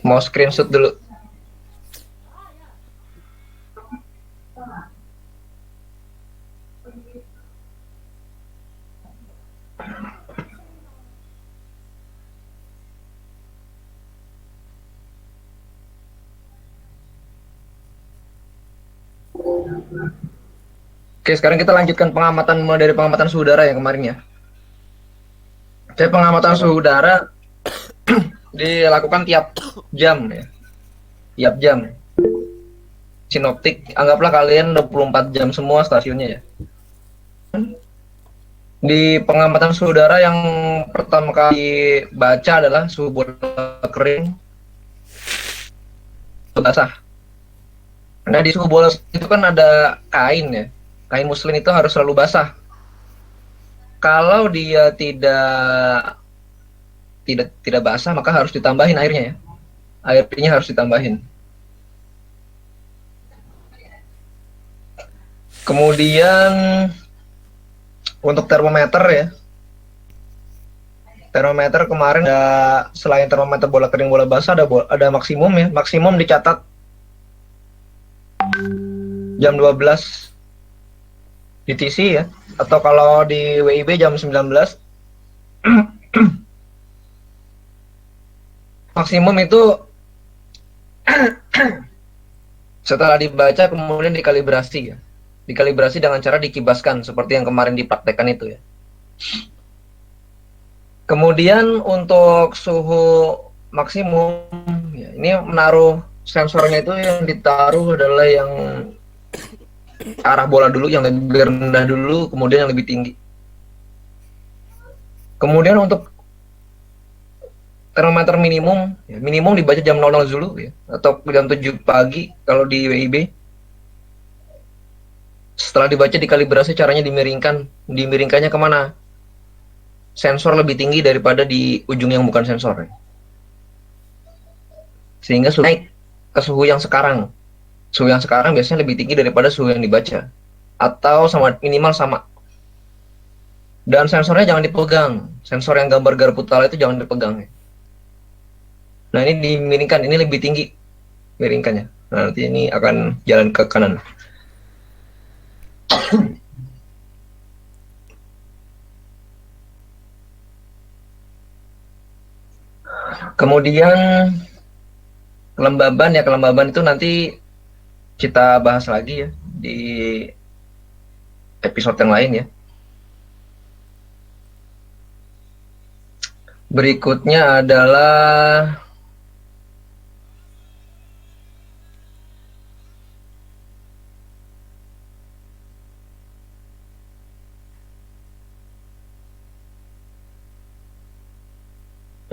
Mau screenshot dulu. Oke, sekarang kita lanjutkan pengamatan mulai dari pengamatan suhu udara yang kemarin ya. Jadi pengamatan suhu udara dilakukan tiap jam ya. Tiap jam. Sinoptik, anggaplah kalian 24 jam semua stasiunnya ya. Di pengamatan suhu udara yang pertama kali baca adalah suhu bola kering basah. Nah di suhu bola itu kan ada kain ya. Kain muslin itu harus selalu basah. Kalau dia tidak basah maka harus ditambahin airnya ya. Airnya harus ditambahin. Kemudian untuk termometer ya. Termometer kemarin ada selain termometer bola kering bola basah ada maksimum ya. Maksimum dicatat jam 12 di TC ya. Atau kalau di WIB jam 19. Maksimum itu setelah dibaca kemudian dikalibrasi ya. Dikalibrasi dengan cara dikibaskan seperti yang kemarin dipraktekkan itu ya. Kemudian untuk suhu maksimum ya, ini menaruh sensornya itu yang ditaruh adalah yang arah bola dulu, yang lebih rendah dulu, kemudian yang lebih tinggi. Kemudian untuk termometer minimum, ya, minimum dibaca jam 00 dulu ya, atau jam 7 pagi kalau di WIB. Setelah dibaca dikalibrasi caranya dimiringkan. Dimiringkannya kemana? Sensor lebih tinggi daripada di ujung yang bukan sensor. Sehingga suhu naik ke suhu yang sekarang. Suhu yang sekarang biasanya lebih tinggi daripada suhu yang dibaca. Atau sama minimal sama. Dan sensornya jangan dipegang. Sensor yang gambar garpu tala itu jangan dipegang. Nah ini dimiringkan, ini lebih tinggi miringkannya. Nah, nanti ini akan jalan ke kanan. Kemudian kelembaban ya, kelembaban itu nanti kita bahas lagi ya di episode yang lain ya. Berikutnya adalah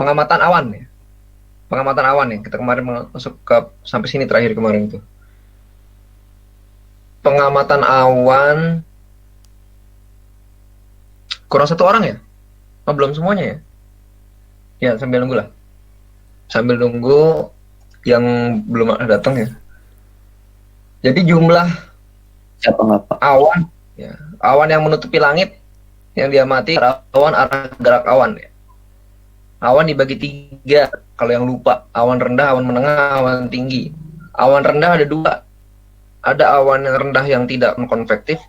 pengamatan awan ya. Pengamatan awan ya. Kita kemarin masuk ke sampai sini terakhir kemarin itu. Pengamatan awan kurang satu orang ya? Oh, belum semuanya ya? Ya, sambil nunggu lah. Sambil nunggu yang belum datang ya. Jadi jumlah Siapa nggak Pak? awan ya, awan yang menutupi langit yang diamati awan arah gerak awan ya. Awan dibagi tiga kalau yang lupa, awan rendah, awan menengah, awan tinggi. Awan rendah ada dua, ada awan yang rendah yang tidak konvektif,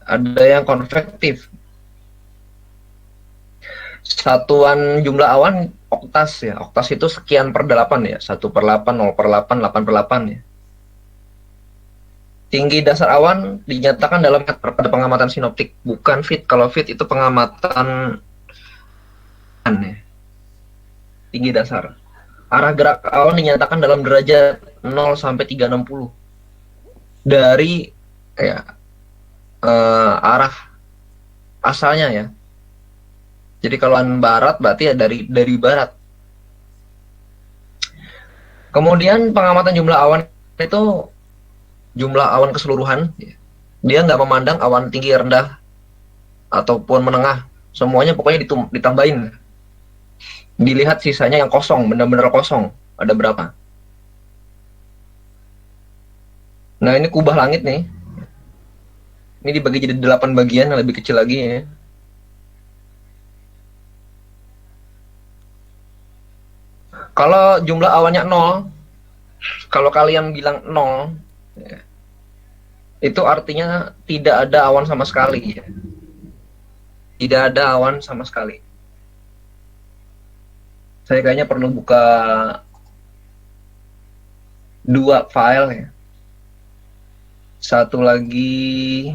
ada yang konvektif. Satuan jumlah awan oktas ya, oktas itu sekian per 8 ya, 1/8, 0/8, 8/8 ya. Tinggi dasar awan dinyatakan dalam pada pengamatan sinoptik, bukan fit. Kalau fit itu pengamatan ya. Tinggi dasar. Arah gerak awan dinyatakan dalam derajat 0 sampai 360 dari ya, arah asalnya ya. Jadi kalau barat berarti ya dari barat. Kemudian pengamatan jumlah awan itu jumlah awan keseluruhan. Dia nggak memandang awan tinggi rendah ataupun menengah. Semuanya pokoknya ditambahin. Dilihat sisanya yang kosong, benar-benar kosong. Ada berapa? Nah ini kubah langit nih. Ini dibagi jadi 8 bagian yang lebih kecil lagi ya. Kalau jumlah awannya 0, kalau kalian bilang 0, ya, itu artinya tidak ada awan sama sekali. Ya. Tidak ada awan sama sekali. Saya kayaknya perlu buka 2 file ya. Satu lagi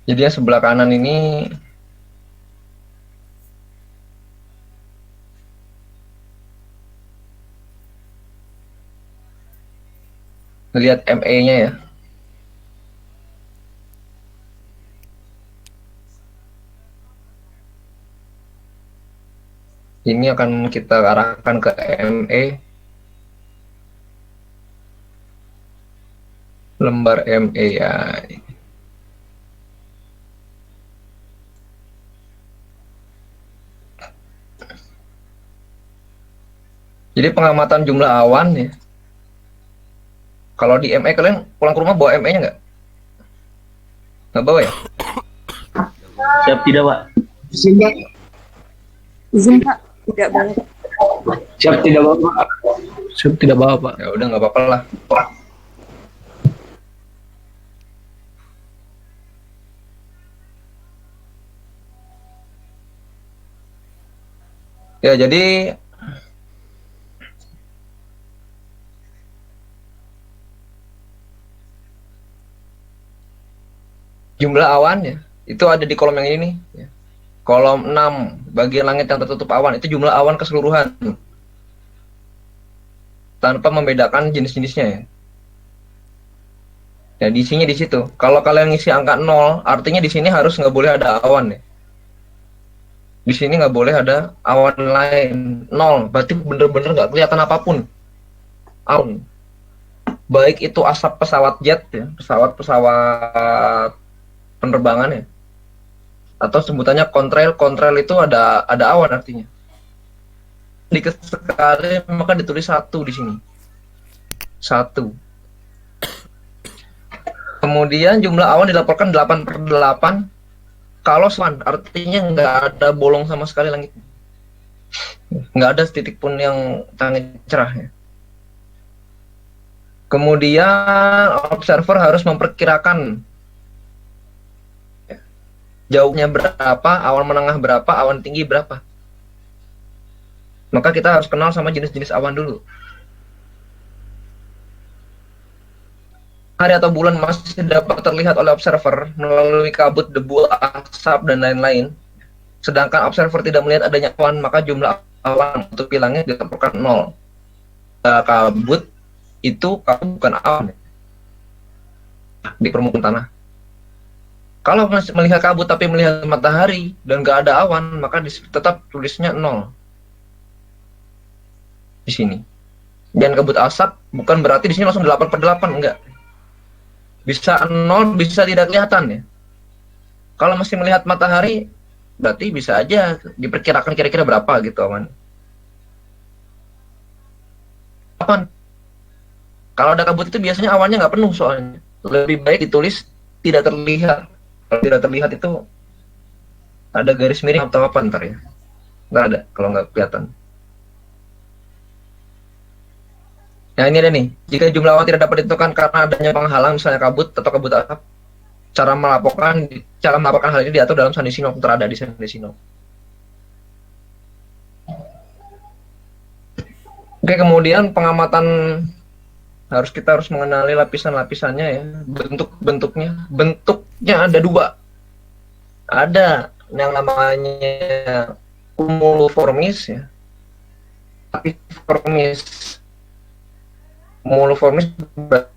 jadi yang sebelah kanan ini lihat ME-nya ya. Ini akan kita arahkan ke ME, lembar ME ya. Jadi pengamatan jumlah awan ya. Kalau di ME kalian pulang ke rumah bawa ME-nya nggak? Nggak bawa ya? Siap tidak, Pak? Izin Pak, tidak boleh. Siap tidak, Bapak? Siap tidak, Bapak? Ya udah nggak apa-apa lah. Ya jadi jumlah awan ya itu ada di kolom yang ini ya. Kolom 6 bagian langit yang tertutup awan itu jumlah awan keseluruhan tanpa membedakan jenis-jenisnya ya. Ya diisinya di situ. Kalau kalian ngisi angka 0 artinya di sini harus nggak boleh ada awan ya. Di sini nggak boleh ada awan lain. 0 berarti bener-bener nggak kelihatan apapun awan. Baik itu asap pesawat jet ya, pesawat penerbangan ya, atau sebutannya contrail. Contrail itu ada awan artinya. Dikit sekali maka ditulis 1 di sini. 1. Kemudian jumlah awan dilaporkan 8/8 kalau swan, artinya nggak ada bolong sama sekali langit. Nggak ada titik pun yang sangat cerah ya. Kemudian observer harus memperkirakan jauhnya berapa, awan menengah berapa, awan tinggi berapa. Maka kita harus kenal sama jenis-jenis awan dulu. Hari atau bulan masih dapat terlihat oleh observer melalui kabut, debu, asap, dan lain-lain. Sedangkan observer tidak melihat adanya awan, maka jumlah awan untuk langit dilaporkan 0. Kabut itu bukan awan di permukaan tanah. Kalau masih melihat kabut tapi melihat matahari dan nggak ada awan, maka tetap tulisnya 0 di sini. Dan kabut asap bukan berarti di sini langsung 8/8, enggak. Bisa 0, bisa tidak kelihatan ya. Kalau masih melihat matahari, berarti bisa aja diperkirakan kira-kira berapa gitu awan. Awan. Kalau ada kabut itu biasanya awannya nggak penuh soalnya. Lebih baik ditulis tidak terlihat. Kalau tidak terlihat itu ada garis miring atau apa ntar ya. Nggak ada kalau nggak kelihatan. Nah ini ada nih. Jika jumlah awan tidak dapat ditentukan karena adanya penghalang misalnya kabut atau kabut asap, cara melaporkan hal ini diatur dalam Sandi Sinop, terada di Sandi Sinop. Oke, kemudian pengamatan kita harus mengenali lapisan-lapisannya ya, bentuknya ada 2. Ada yang namanya cumuliformis ya, apiformis. Cumuliformis ber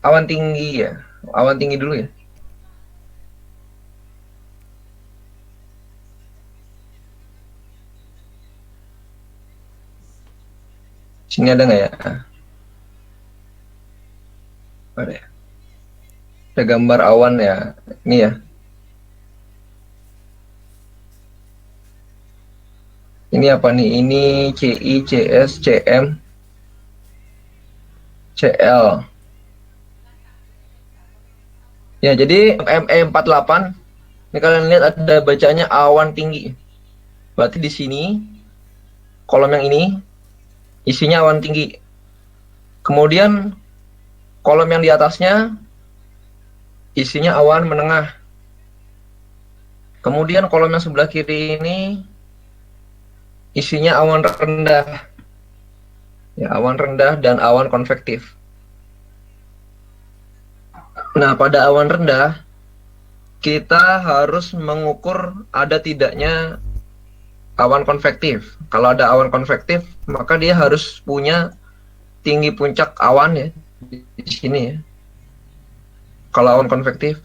awan tinggi ya. Awan tinggi dulu ya. Sini ada nggak ya? Ada ya. Ada gambar awan ya. Ini ya. Ini apa nih? Ini CI, CS, CM, CL. Ya, jadi ME48 ini kalian lihat ada bacanya awan tinggi. Berarti di sini kolom yang ini isinya awan tinggi. Kemudian kolom yang di atasnya isinya awan menengah. Kemudian kolom yang sebelah kiri ini isinya awan rendah. Ya, awan rendah dan awan konvektif. Nah, pada awan rendah kita harus mengukur ada tidaknya awan konvektif. Kalau ada awan konvektif, maka dia harus punya tinggi puncak awan ya di sini ya. Kalau awan konvektif.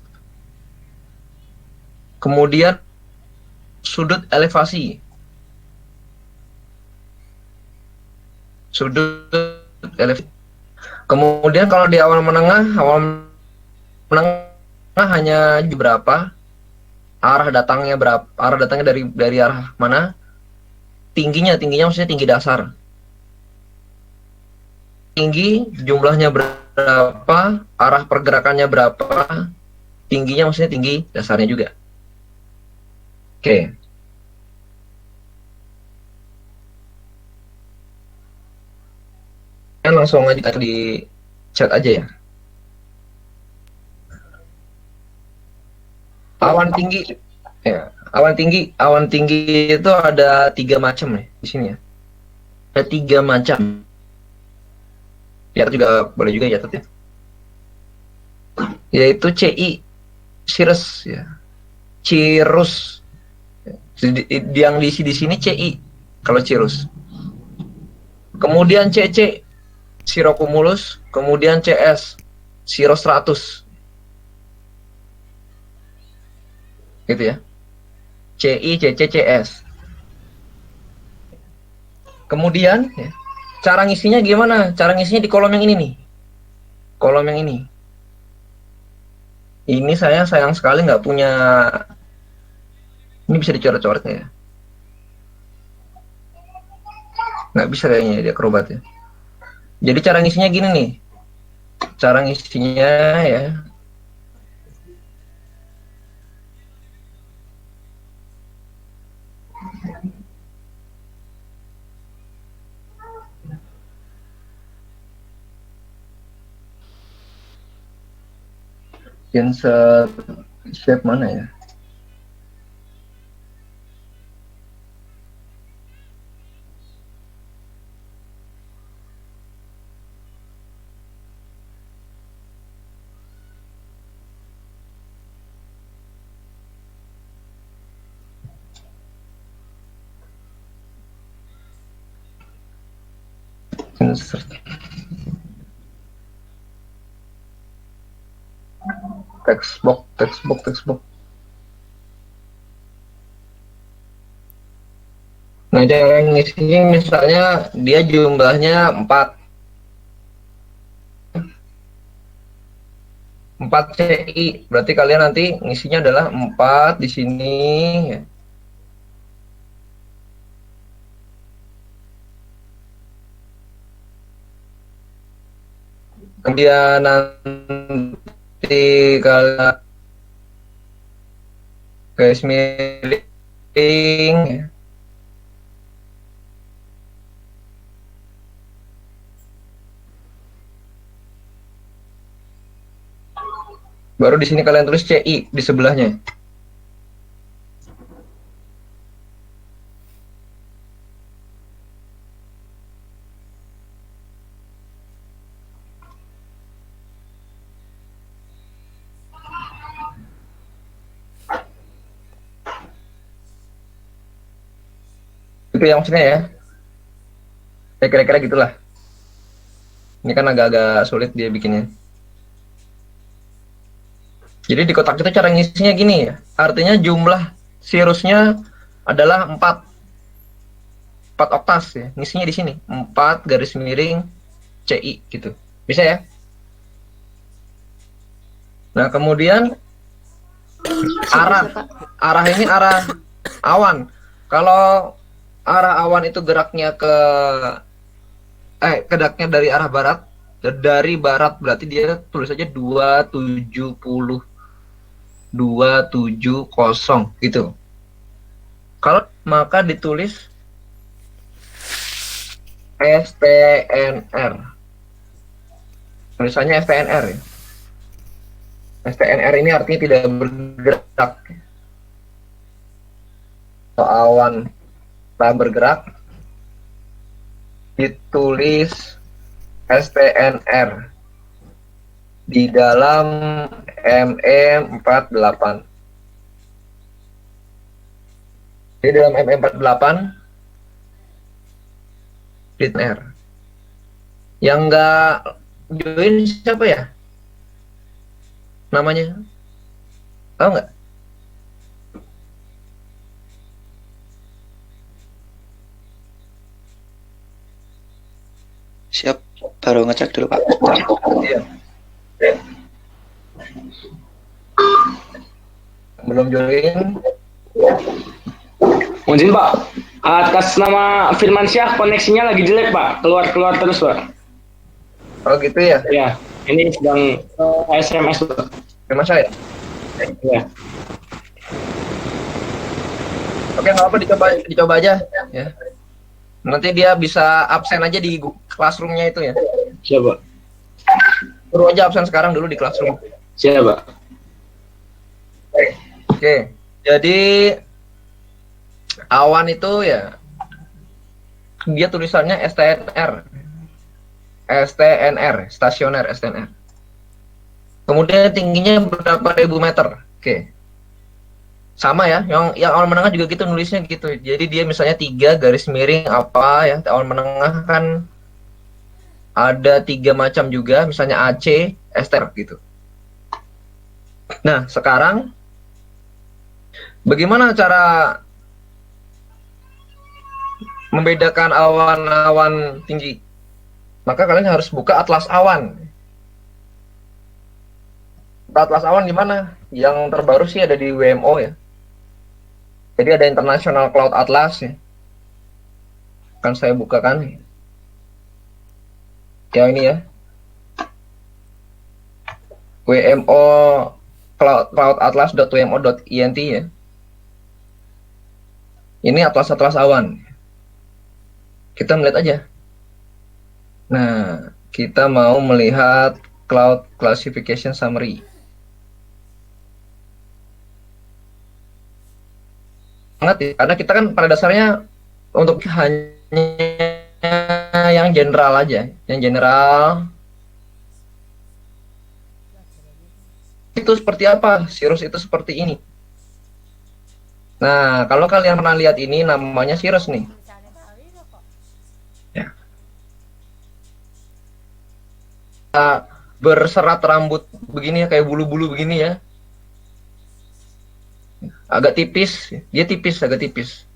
Kemudian sudut elevasi. Sudut elevasi. Kemudian kalau di awan menengah hanya berapa? Arah datangnya berapa? Arah datangnya dari arah mana? Tingginya maksudnya tinggi dasar. Tinggi jumlahnya berapa? Arah pergerakannya berapa? Tingginya maksudnya tinggi dasarnya juga. Oke. Langsung aja di chat aja ya. Awan tinggi, ya. Awan tinggi itu ada 3 macam nih di sini ya. Ada 3 macam. Lihat juga boleh juga ya, ya. Yaitu CI, cirrus ya. Cirrus. Yang diisi di sini CI kalau cirrus. Kemudian CC, cirrocumulus, kemudian CS, cirrostratus. Gitu ya. CI, CC, CS. Kemudian ya, cara ngisinya gimana? Cara ngisinya di kolom yang ini nih. Kolom yang ini. Ini saya sayang sekali nggak punya. Ini bisa dicoret-coret ya. Nggak bisa kayaknya dia Acrobat ya. Jadi cara ngisinya gini nih. Cara ngisinya ya. Insert shape mana ya? Insert. Text box. Nah, cara ngisinya misalnya dia jumlahnya 4 CI, berarti kalian nanti ngisinya adalah 4 di sini ya. Kemudian nanti kalau garis miring ya. Baru di sini kalian tulis CI di sebelahnya. Itu yang maksudnya ya. Ya kira-kira gitulah. Ini kan agak-agak sulit dia bikinnya. Jadi di kotak itu cara ngisinya gini ya. Artinya jumlah sirusnya adalah 4 oktas ya. Ngisinya di sini 4 garis miring CI gitu. Bisa ya? Nah, kemudian arah Bisa, Pak. arah ini arah awan. Kalau arah awan itu geraknya geraknya dari arah barat. Dari barat berarti dia tulis aja 270 gitu. Kalau maka ditulis STNR. Tulisannya STNR ya. STNR ini artinya tidak bergerak. Kalau awan tak bergerak, ditulis STNR di dalam ME48. Di dalam ME48 STNR. Yang nggak join siapa ya? Namanya? Tahu nggak? Siap, baru ngecek dulu Pak. Iya. Belum join. Mungkin Pak, atas nama Firmansyah koneksinya lagi jelek Pak, keluar terus Pak. Oh gitu ya? Ya, ini sedang SMS Pak. Memang saya. Ya. Oke, nggak apa, dicoba aja ya. Nanti dia bisa absen aja di classroom-nya itu ya. Siap Pak. Suruh aja absen sekarang dulu di classroom. Siap Pak. Oke, jadi awan itu ya, dia tulisannya STNR. STNR, stasioner STNR. Kemudian tingginya berapa ribu meter. Oke. Sama ya, yang awan menengah juga gitu nulisnya gitu. Jadi dia misalnya 3 garis miring apa ya, awan menengah kan ada 3 macam juga, misalnya AC, ester gitu. Nah, sekarang bagaimana cara membedakan awan-awan tinggi? Maka kalian harus buka atlas awan. Atlas awan di mana? Yang terbaru sih ada di WMO ya. Jadi ada International Cloud Atlas ya. Akan saya bukakan. Ya ini ya. WMO cloudatlas.wmo.int ya. Ini atlas-atlas awan. Kita melihat aja. Nah, kita mau melihat Cloud Classification Summary. Sangat ya, karena kita kan pada dasarnya untuk hanya yang general aja, yang general itu seperti apa, Cirrus itu seperti ini. Nah, kalau kalian pernah lihat ini namanya Cirrus nih. Ya. Berserat rambut begini ya, kayak bulu-bulu begini ya. Agak tipis, dia tipis, agak tipis.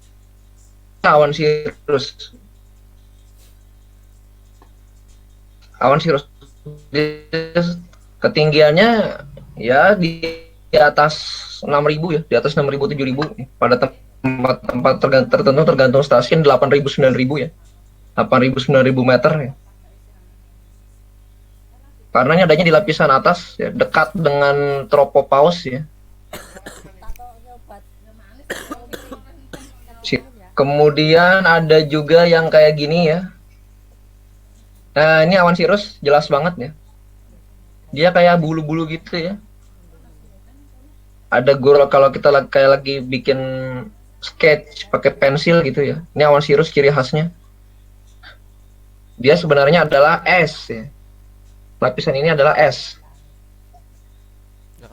Awan Cirrus. Awan Cirrus. Ketinggiannya ya di atas 6.000 ya, di atas 6.000 7.000 pada tempat tertentu tergantung stasiun 8.000 9.000 ya. 8.000 9.000 meter ya. Karenanya adanya di lapisan atas ya, dekat dengan tropopause ya. Kemudian ada juga yang kayak gini ya. Nah, ini awan Cirrus jelas banget ya. Dia kayak bulu-bulu gitu ya. Ada guru kalau kita kayak lagi bikin sketch pakai pensil gitu ya. Ini awan Cirrus ciri khasnya. Dia sebenarnya adalah es ya. Lapisan ini adalah es.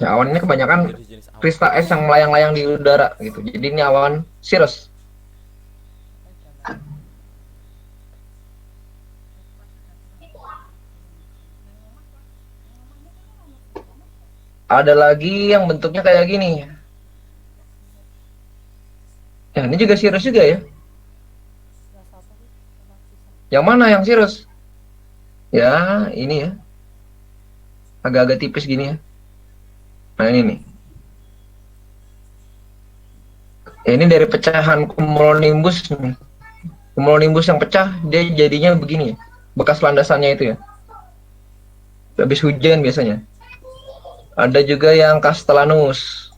Ya, awan ini kebanyakan kristal es yang melayang-layang di udara gitu. Jadi ini awan Cirrus. Ada lagi yang bentuknya kayak gini. Ya, ini juga cirrus juga ya. Yang mana yang cirrus? Ya, ini ya. Agak-agak tipis gini ya. Nah, ini nih. Ini dari pecahan cumulonimbus nih. Cumulonimbus yang pecah, dia jadinya begini ya. Bekas landasannya itu ya. Habis hujan biasanya. Ada juga yang castellanus.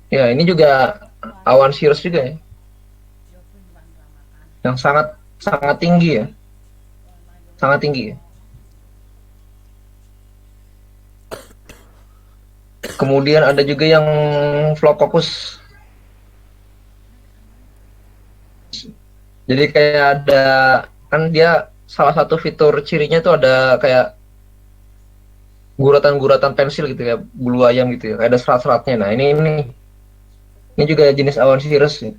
Ya, ini juga awan cirrus juga ya. Yang sangat sangat tinggi ya. Sangat tinggi ya. Kemudian ada juga yang Phlococcus. Jadi kayak ada, kan dia salah satu fitur cirinya itu ada kayak guratan-guratan pensil gitu ya, bulu ayam gitu ya, kayak ada serat-seratnya. Nah, ini juga jenis awan cirrus ya.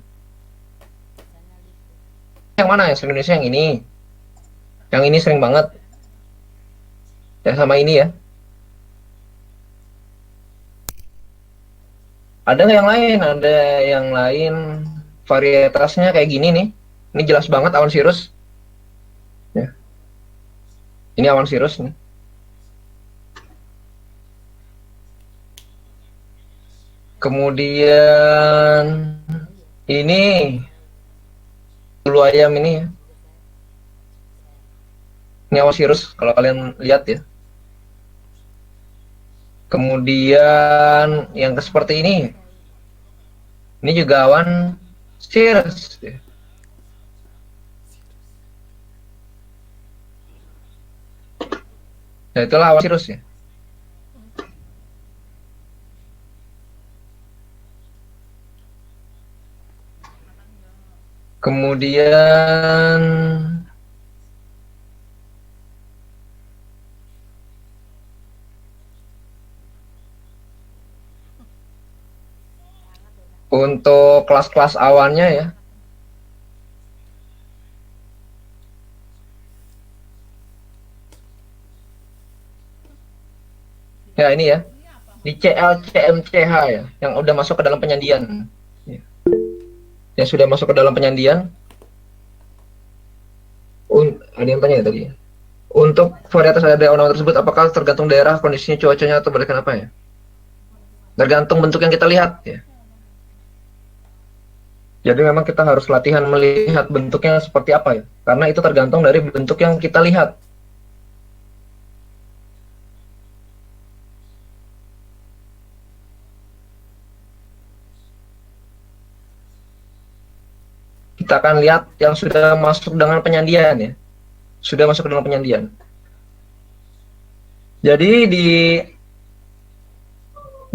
Yang mana ya? Indonesia yang ini. Yang ini sering banget. Ya sama ini ya. Ada nggak yang lain? Ada yang lain varietasnya kayak gini nih. Ini jelas banget awan cirrus. Ya. Ini awan cirrus nih. Kemudian ini bulu ayam ini ya. Ini awan cirrus kalau kalian lihat ya. Kemudian yang seperti ini. Ini juga awan cirrus ya. Nah, itulah awan cirrus ya. Kemudian untuk kelas-kelas awannya ya. Ya ini ya. Di CLCMCH ya, yang udah masuk ke dalam penyandian. Ya. Yang sudah masuk ke dalam penyandian. Ada yang tanya ya tadi. Untuk varietas ada awan tersebut, apakah tergantung daerah, kondisinya, cuacanya, atau berdasarkan apa ya? Tergantung bentuk yang kita lihat ya. Jadi memang kita harus latihan melihat bentuknya seperti apa ya. Karena itu tergantung dari bentuk yang kita lihat. Kita akan lihat yang sudah masuk dengan penyandian ya. Sudah masuk ke dalam penyandian. Jadi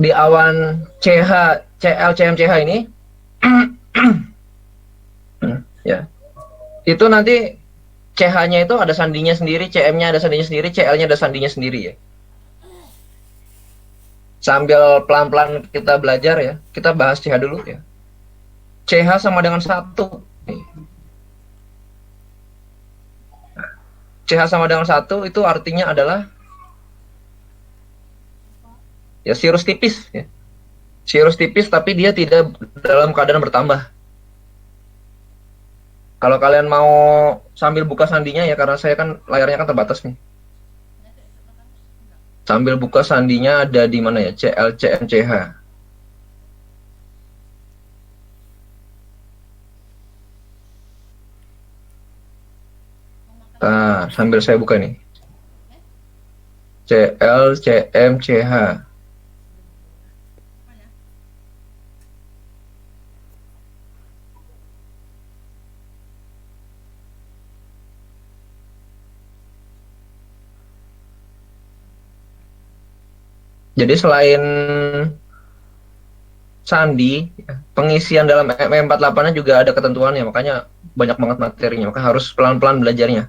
di awan CH, CL, CMCH ini ya. Itu nanti CH-nya itu ada sandinya sendiri, CM-nya ada sandinya sendiri, CL-nya ada sandinya sendiri ya. Sambil pelan-pelan kita belajar ya, kita bahas CH dulu ya. CH sama dengan 1. CH sama dengan 1 itu artinya adalah ya cirrus tipis ya. Cirrus tipis tapi dia tidak dalam keadaan bertambah. Kalau kalian mau sambil buka sandinya ya, karena saya kan layarnya kan terbatas nih. Sambil buka sandinya ada di mana ya? CLCMCH. Nah, sambil saya buka nih. CLCMCH. Jadi selain sandi, pengisian dalam M48-nya juga ada ketentuannya, makanya banyak banget materinya, maka harus pelan-pelan belajarnya.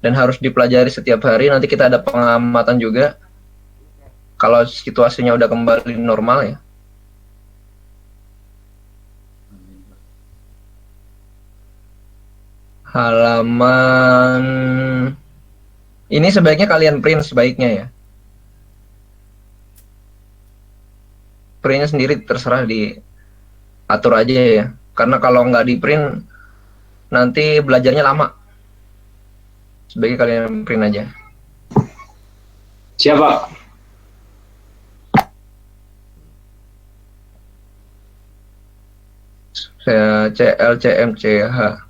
Dan harus dipelajari setiap hari, nanti kita ada pengamatan juga. Kalau situasinya udah kembali normal ya. Halaman ini sebaiknya kalian print sebaiknya ya. printnya sendiri terserah diatur aja ya. Karena kalau nggak di print nanti belajarnya lama. Sebaiknya kalian print aja. Siapa? Saya CLCMCH.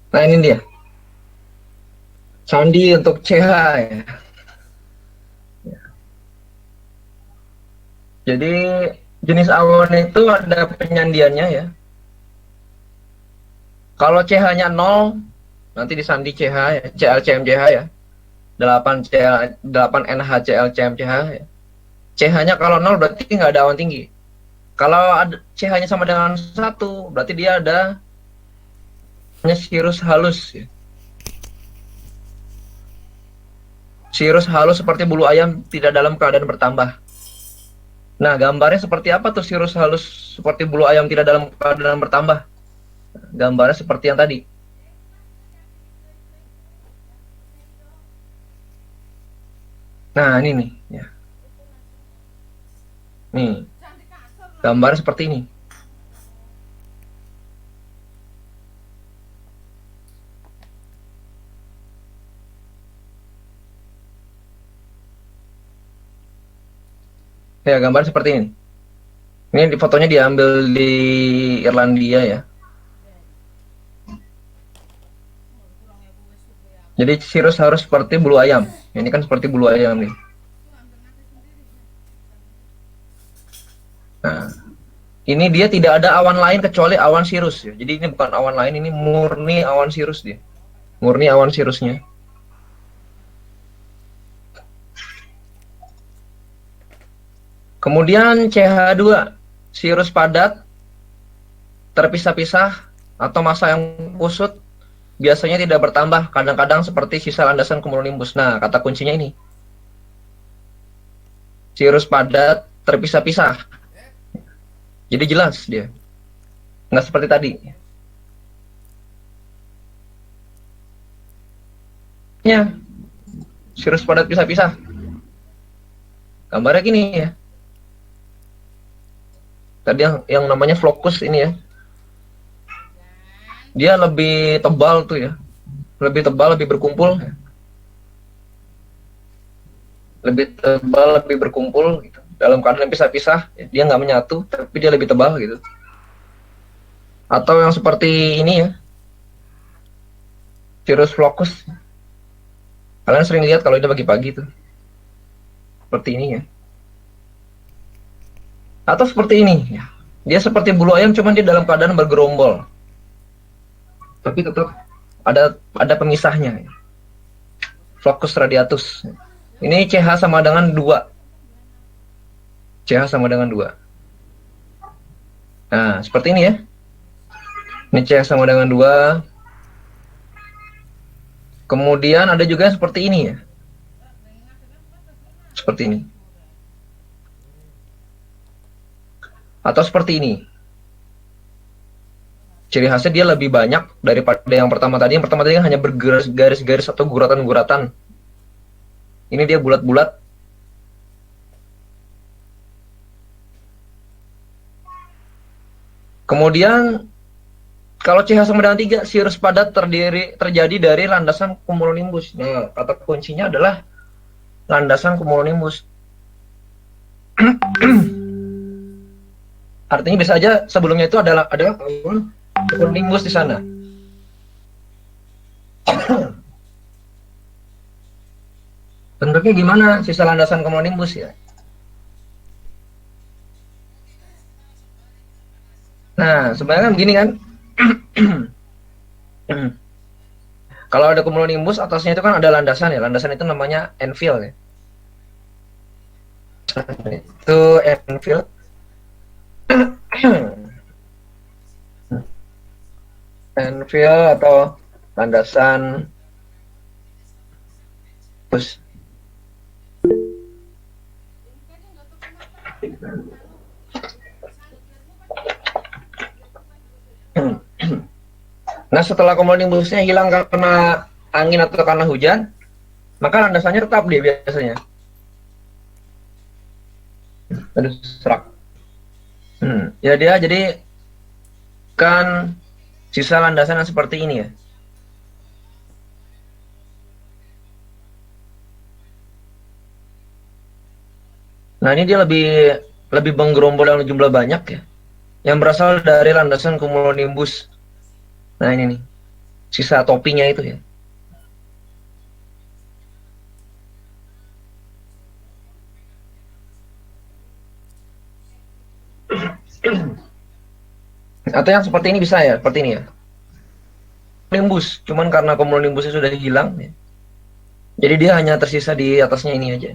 Nah ini dia. Sandi untuk CH ya. Jadi jenis awan itu ada penyandiannya ya. Kalau CH-nya 0, nanti disandi CH ya, CLCMCH ya. 8 NHCLCMCH ya. CH-nya kalau 0 berarti nggak ada awan tinggi. Kalau ada CH-nya sama dengan 1, berarti dia ada cirrus halus ya. Cirrus halus seperti bulu ayam tidak dalam keadaan bertambah. Nah, gambarnya seperti apa tuh cirrus halus seperti bulu ayam tidak dalam keadaan bertambah? Gambarnya seperti yang tadi. Nah, ini nih. Ya. Nih, gambarnya seperti ini. Ya, gambar seperti ini. Ini fotonya diambil di Irlandia ya. Jadi cirrus harus seperti bulu ayam. Ini kan seperti bulu ayam nih. Nah, ini dia tidak ada awan lain kecuali awan cirrus ya. Jadi ini bukan awan lain, ini murni awan cirrus dia. Murni awan cirrusnya. Kemudian CH2, cirrus padat, terpisah-pisah, atau massa yang kusut, biasanya tidak bertambah, kadang-kadang seperti sisa landasan cumulonimbus. Nah, kata kuncinya ini. Cirrus padat, terpisah-pisah. Jadi jelas dia. Nggak seperti tadi. Ya, cirrus padat pisah-pisah. Gambarnya gini ya. Tadi yang namanya flokus ini ya. Dia lebih tebal tuh ya. Lebih tebal, lebih berkumpul. Lebih tebal, lebih berkumpul gitu. Dalam keadaan pisah-pisah, ya. Dia nggak menyatu, tapi dia lebih tebal gitu. Atau yang seperti ini ya. Cirrus flokus. Kalian sering lihat kalau itu pagi-pagi tuh. Seperti ini ya. Atau seperti ini ya. Dia seperti bulu ayam cuman dia dalam keadaan bergerombol. Tapi tetap ada pemisahnya. Ya. Flocus radiatus. Ini CH sama dengan 2. CH sama dengan 2. Nah, seperti ini ya. Ini CH sama dengan 2. Kemudian ada juga yang seperti ini ya. Seperti ini. Atau seperti ini. Ciri khasnya dia lebih banyak daripada yang pertama tadi. Yang pertama tadi kan hanya bergaris-garis atau guratan-guratan. Ini dia bulat-bulat. Kemudian kalau CH sama dengan 3, cirrus padat terjadi dari landasan cumulonimbus. Nah, kata kuncinya adalah landasan cumulonimbus. Artinya bisa aja sebelumnya itu adalah cumulonimbus di sana. Bentuknya gimana sisa landasan cumulonimbus ya? Nah, sebenarnya kan begini kan. Kalau ada cumulonimbus atasnya itu kan ada landasan ya. Landasan itu namanya enfield ya. Itu enfield. Anvil atau landasan terus nah setelah cumulonimbusnya hilang karena angin atau karena hujan, maka landasannya tetap dia biasanya. Aduh, serak. Ya dia jadi kan sisa landasan yang seperti ini ya. Nah ini dia lebih menggerombol yang jumlah banyak ya, yang berasal dari landasan cumulonimbus. Nah ini nih, sisa topinya itu ya. Atau yang seperti ini bisa ya, seperti ini ya. Nimbus, cuman karena cumulonimbusnya sudah hilang ya. Jadi dia hanya tersisa di atasnya ini aja.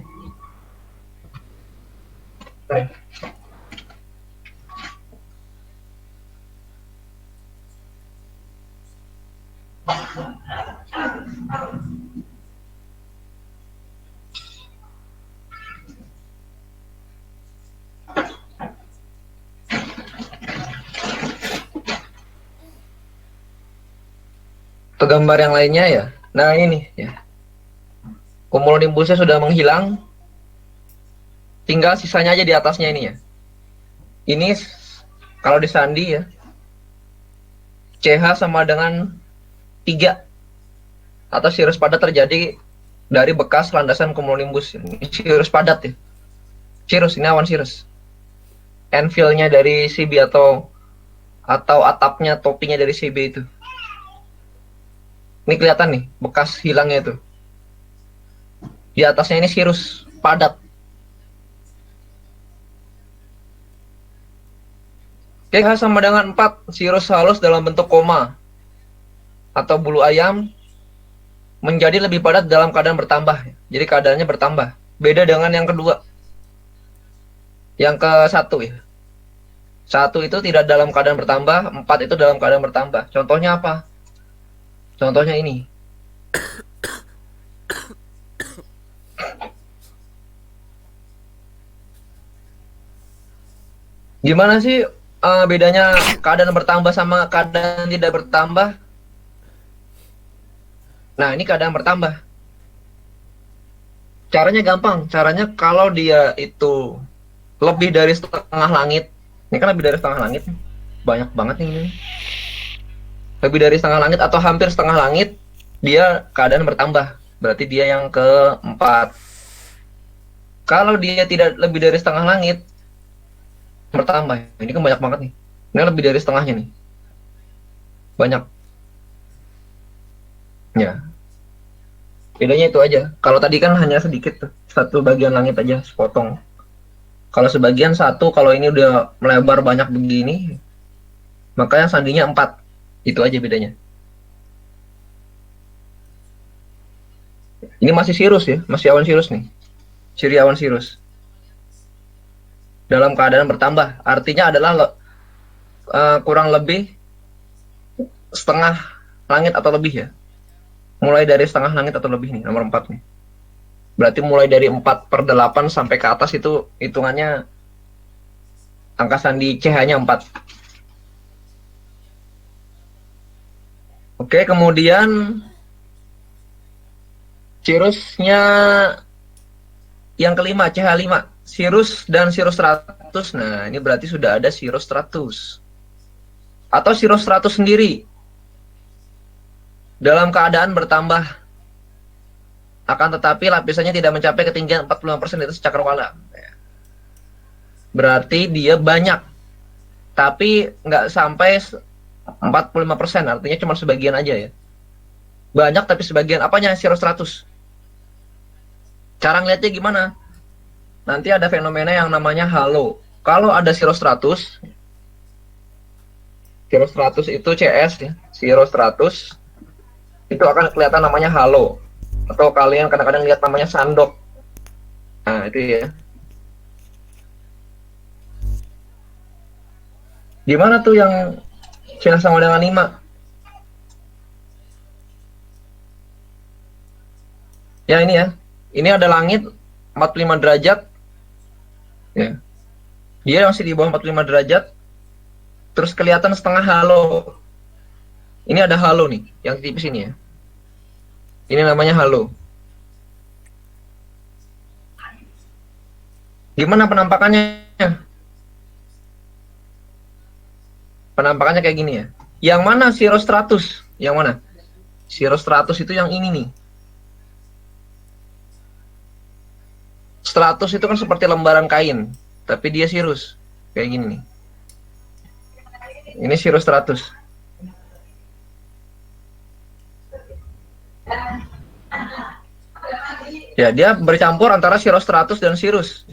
Ke gambar yang lainnya ya. Nah ini ya. Cumulonimbusnya sudah menghilang. Tinggal sisanya aja di atasnya ini ya. Ini kalau disandi ya. CH sama dengan 3 atau cirrus padat terjadi dari bekas landasan cumulonimbus. Ini cirrus padat ya. Cirrus, ini awan cirrus. Anvil-nya dari CB atau atapnya, topinya dari CB itu. Ini kelihatan nih, bekas hilangnya itu. Di atasnya ini cirrus padat. KH sama dengan 4, cirrus halus dalam bentuk koma atau bulu ayam menjadi lebih padat dalam keadaan bertambah. Jadi keadaannya bertambah. Beda dengan yang kedua. Yang ke 1 ya. 1 itu tidak dalam keadaan bertambah, 4 itu dalam keadaan bertambah. Contohnya apa? Contohnya ini. Gimana sih bedanya keadaan bertambah sama keadaan tidak bertambah? Nah, ini keadaan bertambah. Caranya gampang. Caranya kalau dia itu lebih dari setengah langit. Ini kan lebih dari setengah langit. Banyak banget ini. Lebih dari setengah langit atau hampir setengah langit, dia keadaan bertambah. Berarti dia yang keempat. Kalau dia tidak lebih dari setengah langit, bertambah. Ini kan banyak banget nih. Ini lebih dari setengahnya nih. Banyak. Ya. Bedanya itu aja. Kalau tadi kan hanya sedikit tuh. Satu bagian langit aja sepotong. Kalau sebagian satu, kalau ini udah melebar banyak begini, maka yang sandinya 4. Itu aja bedanya. Ini masih cirrus ya, masih awan cirrus nih. Ciri awan cirrus. Dalam keadaan bertambah. Artinya adalah kurang lebih setengah langit atau lebih ya. Mulai dari setengah langit atau lebih nih, nomor 4 nih. Berarti mulai dari 4/8 sampai ke atas itu hitungannya angka sandi CH-nya 4. Oke, kemudian cirrusnya yang kelima, CH5. Cirrus dan cirrus stratus. Nah, ini berarti sudah ada cirrus stratus. Atau cirrus stratus sendiri. Dalam keadaan bertambah. Akan tetapi lapisannya tidak mencapai ketinggian 45% di atas cakrawala. Berarti dia banyak. Tapi nggak sampai 45%. Artinya cuma sebagian aja ya. Banyak tapi sebagian. Apanya cirrus stratus? Cara ngeliatnya gimana? Nanti ada fenomena yang namanya halo. Kalau ada cirrus stratus itu CS ya, cirrus stratus itu akan kelihatan namanya halo. Atau kalian kadang-kadang lihat namanya sandok. Nah, itu ya. Gimana tuh yang CH sama dengan 5? Ya ini ya. Ini ada langit 45 derajat. Ya. Dia masih di bawah 45 derajat. Terus kelihatan setengah halo. Ini ada halo nih, yang tipis ini ya. Ini namanya halo. Gimana penampakannya? Penampakannya kayak gini ya. Yang mana cirrostratus? Yang mana? Cirrostratus itu yang ini nih. Stratus itu kan seperti lembaran kain, tapi dia cirrus. Kayak gini nih. Ini cirrostratus. Ya, dia bercampur antara cirrostratus dan cirrus.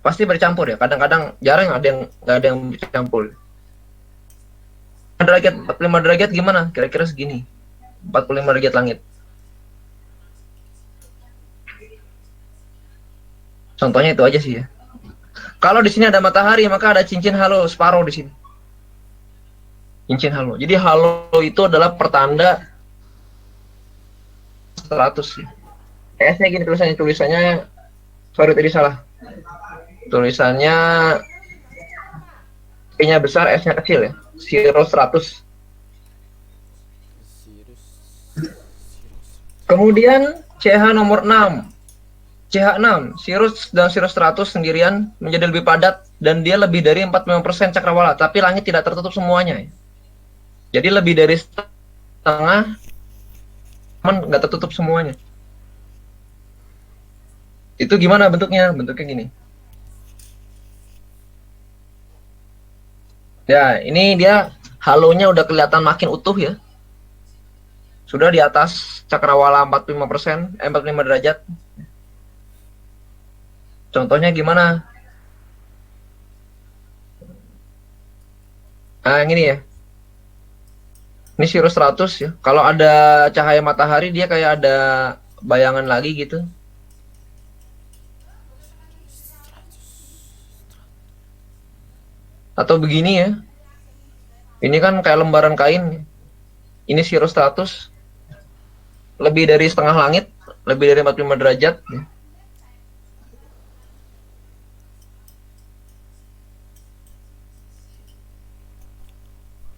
Pasti bercampur ya. Kadang-kadang jarang ada yang nggak ada yang bercampur. Derajat 45 derajat gimana? Kira-kira segini. 45 derajat langit. Contohnya itu aja sih ya. Kalau di sini ada matahari, maka ada cincin halo separuh di sini. Cincin halo. Jadi halo itu adalah pertanda 100 ya. S-nya gini tulisannya sorry tadi salah. Tulisannya P-nya besar, S-nya kecil ya. Cirrostratus. Kemudian CH nomor 6. CH6, Cirrus dan Cirrostratus sendirian menjadi lebih padat dan dia lebih dari 45% cakrawala, tapi langit tidak tertutup semuanya. Jadi lebih dari setengah, nggak tertutup semuanya. Itu gimana bentuknya? Bentuknya gini. Ya, ini dia halonya udah kelihatan makin utuh ya. Sudah di atas cakrawala 45%, 45 derajat. Contohnya gimana? Nah, yang ini ya. Ini cirrostratus ya. Kalau ada cahaya matahari dia kayak ada bayangan lagi gitu. Atau begini ya. Ini kan kayak lembaran kain. Ini cirrostratus. Lebih dari setengah langit, lebih dari 45 derajat ya.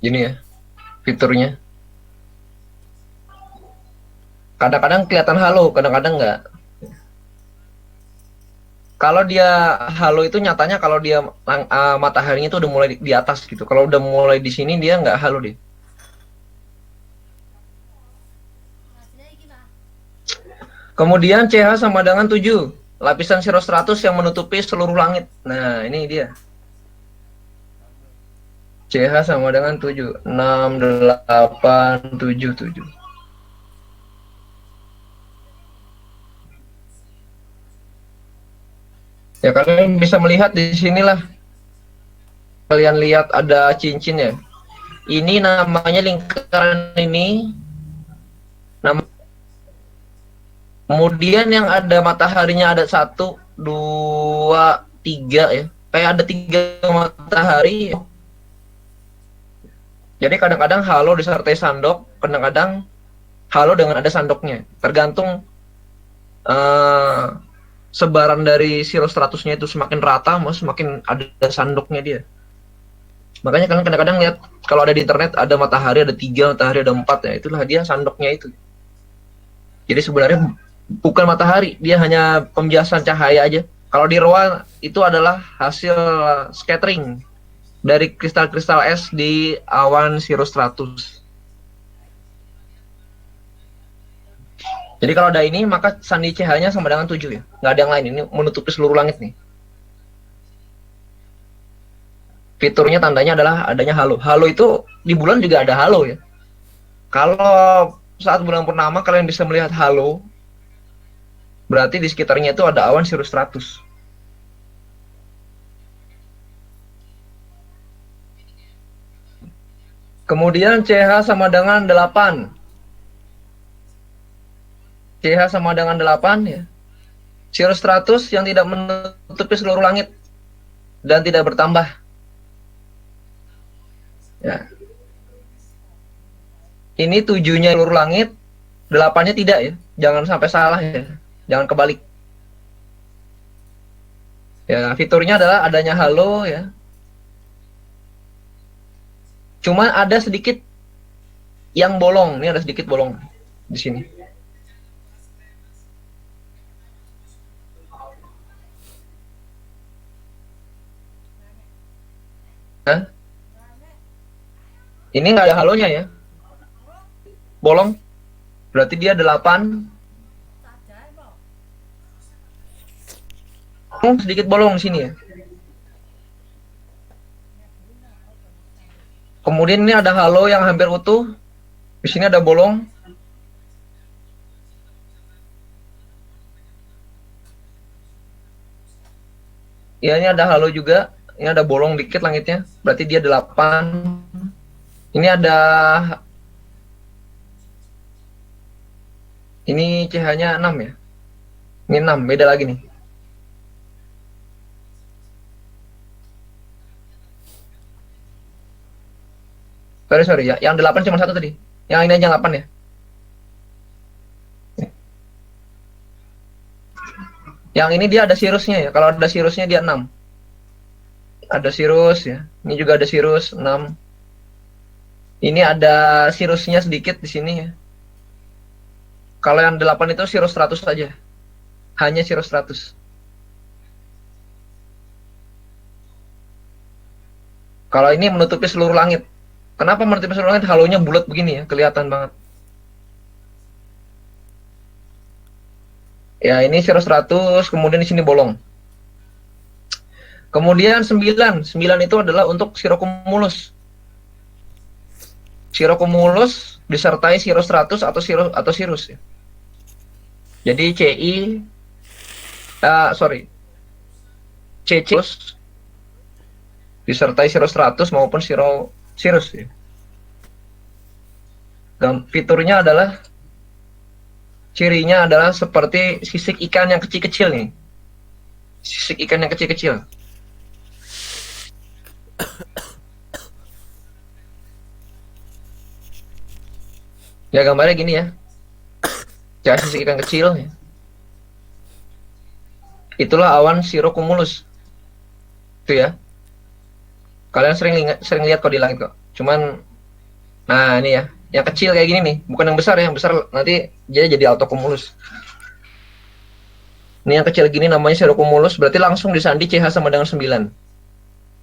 Gini ya fiturnya. Kadang-kadang kelihatan halo, kadang-kadang enggak. Kalau dia halo itu nyatanya kalau dia mataharinya itu udah mulai di atas gitu. Kalau udah mulai di sini dia nggak halo deh. Kemudian CH sama dengan 7, lapisan cirrostratus yang menutupi seluruh langit. Nah, ini dia. CH sama dengan 7, 6, 8, 7, 7. Ya, kalian bisa melihat di sinilah. Kalian lihat ada cincin ya. Ini namanya lingkaran ini. Kemudian yang ada mataharinya ada 1, 2, 3 ya. Kayak ada 3 matahari. Jadi kadang-kadang halo disertai sandok, kadang-kadang halo dengan ada sandoknya. Tergantung sebaran dari cirrostratusnya itu semakin rata, semakin ada sandoknya dia. Makanya kalian kadang-kadang lihat kalau ada di internet ada matahari ada 3, matahari ada 4 ya, itulah dia sandoknya itu. Jadi sebenarnya bukan matahari, dia hanya pembiasan cahaya aja. Kalau di ROA itu adalah hasil scattering dari kristal-kristal es di awan cirrostratus. Jadi kalau ada ini, maka sandi CH-nya sama dengan 7 ya. Nggak ada yang lain, ini menutupi seluruh langit nih. Fiturnya tandanya adalah adanya halo. Halo itu di bulan juga ada halo ya. Kalau saat bulan purnama kalian bisa melihat halo, berarti di sekitarnya itu ada awan cirrostratus. Kemudian CH sama dengan 8. CH sama dengan 8 ya. Cirrostratus yang tidak menutupi seluruh langit dan tidak bertambah. Ya. Ini 7-nya seluruh langit, 8-nya tidak ya. jangan sampai salah ya, jangan kebalik. Ya, fiturnya adalah adanya halo ya. Cuma ada sedikit yang bolong, ini ada sedikit bolong di sini. Hah? Ini nggak ada halonya ya. Bolong. Berarti dia 8. Sedikit bolong di sini ya. Kemudian ini ada halo yang hampir utuh. Di sini ada bolong. Ya, ini ada halo juga. Ini ada bolong dikit langitnya. Berarti dia 8. Ini ada, ini CH-nya 6 ya. Ini 6, beda lagi nih. Sorry ya. Yang 8 cuma 1 tadi. Yang ini aja 8 ya. Yang ini dia ada sirusnya ya. Kalau ada sirusnya dia 6. Ada sirus ya. Ini juga ada sirus 6. Ini ada sirusnya sedikit di sini ya. Kalau yang 8 itu sirus 100 saja. Hanya sirus 100. Kalau ini menutupi seluruh langit. Kenapa menutupi seluruh langit? Halonya bulat begini ya, kelihatan banget. Ya, ini sirus 100, kemudian di sini bolong. Kemudian 9 itu adalah untuk sirocumulus. Sirocumulus disertai sirus 100 atau sirus ya. Jadi CC disertai sirus 100 maupun sirus ya. Dan fiturnya adalah, cirinya adalah seperti sisik ikan yang kecil-kecil nih. Sisik ikan yang kecil-kecil. Ya, gambarnya gini ya. Kayak sisik ikan kecil ya. Itulah awan sirocumulus. Itu ya. Kalian sering lihat kok di langit kok. Cuman, nah ini ya, yang kecil kayak gini nih, bukan yang besar ya. Yang besar nanti dia jadi altocumulus. Ini yang kecil gini namanya sirocumulus, berarti langsung disandi CH sama dengan 9.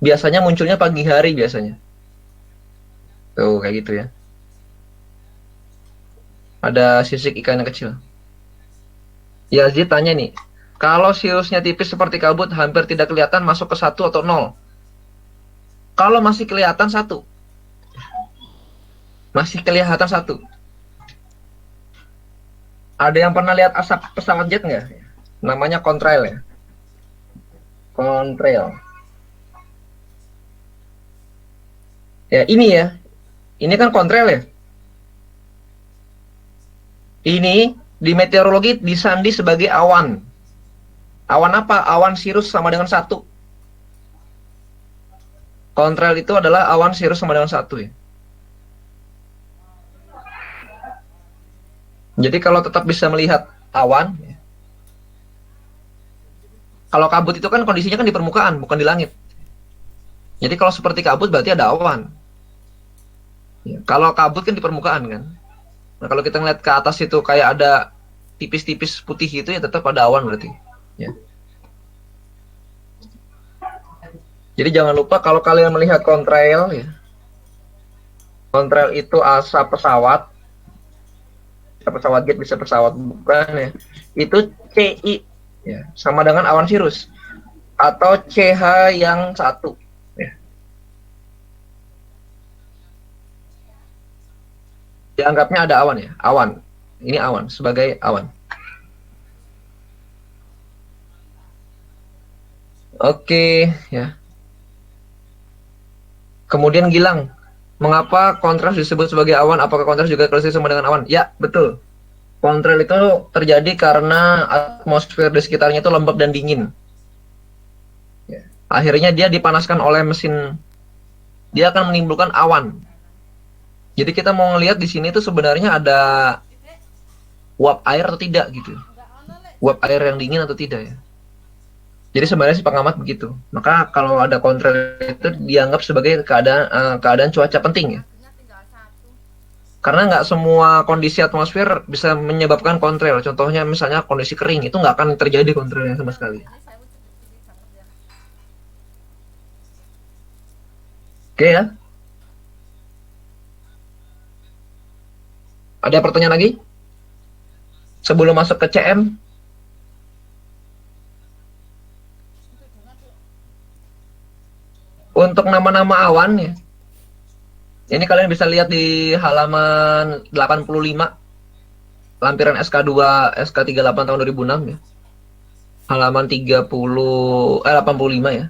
Biasanya munculnya pagi hari biasanya. Tuh kayak gitu ya. Ada sisik ikan yang kecil. Yazid tanya nih, kalau sirusnya tipis seperti kabut hampir tidak kelihatan, masuk ke 1 atau 0? Kalau masih kelihatan 1. Masih kelihatan 1. Ada yang pernah lihat asap pesawat jet nggak? Namanya contrail ya. Contrail. Ya, ini ya. Ini kan contrail ya. Ini di meteorologi disandi sebagai awan. Awan apa? Awan sirus sama dengan 1. Contrail itu adalah awan sirus sama dengan 1 ya. Jadi kalau tetap bisa melihat awan ya. Kalau kabut itu kan kondisinya kan di permukaan, bukan di langit. Jadi kalau seperti kabut berarti ada awan ya. Kalau kabut kan di permukaan kan. Nah, kalau kita ngeliat ke atas itu kayak ada tipis-tipis putih itu ya tetap ada awan berarti ya. Jadi jangan lupa kalau kalian melihat contrail ya. Contrail itu asap pesawat. Asap pesawat jet bisa pesawat bukan ya. Itu CI ya, sama dengan awan sirus atau CH yang 1 ya. Dianggapnya ada awan ya, awan. Ini awan sebagai awan. Oke ya. Kemudian Gilang, mengapa kontras disebut sebagai awan? Apakah kontras juga klasik sama dengan awan? Ya, betul. Kontras itu terjadi karena atmosfer di sekitarnya itu lembab dan dingin. Ya. Akhirnya dia dipanaskan oleh mesin. Dia akan menimbulkan awan. Jadi kita mau ngelihat di sini tuh sebenarnya ada uap air atau tidak gitu. Uap air yang dingin atau tidak ya. Jadi sebenarnya si pengamat begitu. Maka kalau ada contrail itu dianggap sebagai keadaan cuaca penting ya. Karena nggak semua kondisi atmosfer bisa menyebabkan contrail. Contohnya misalnya kondisi kering itu nggak akan terjadi contrailnya sama sekali. Oke ya. Ada pertanyaan lagi? Sebelum masuk ke CM. Untuk nama-nama awan ya. Ini kalian bisa lihat di halaman 85. Lampiran SK2 SK38 tahun 2006 ya. Halaman 85 ya.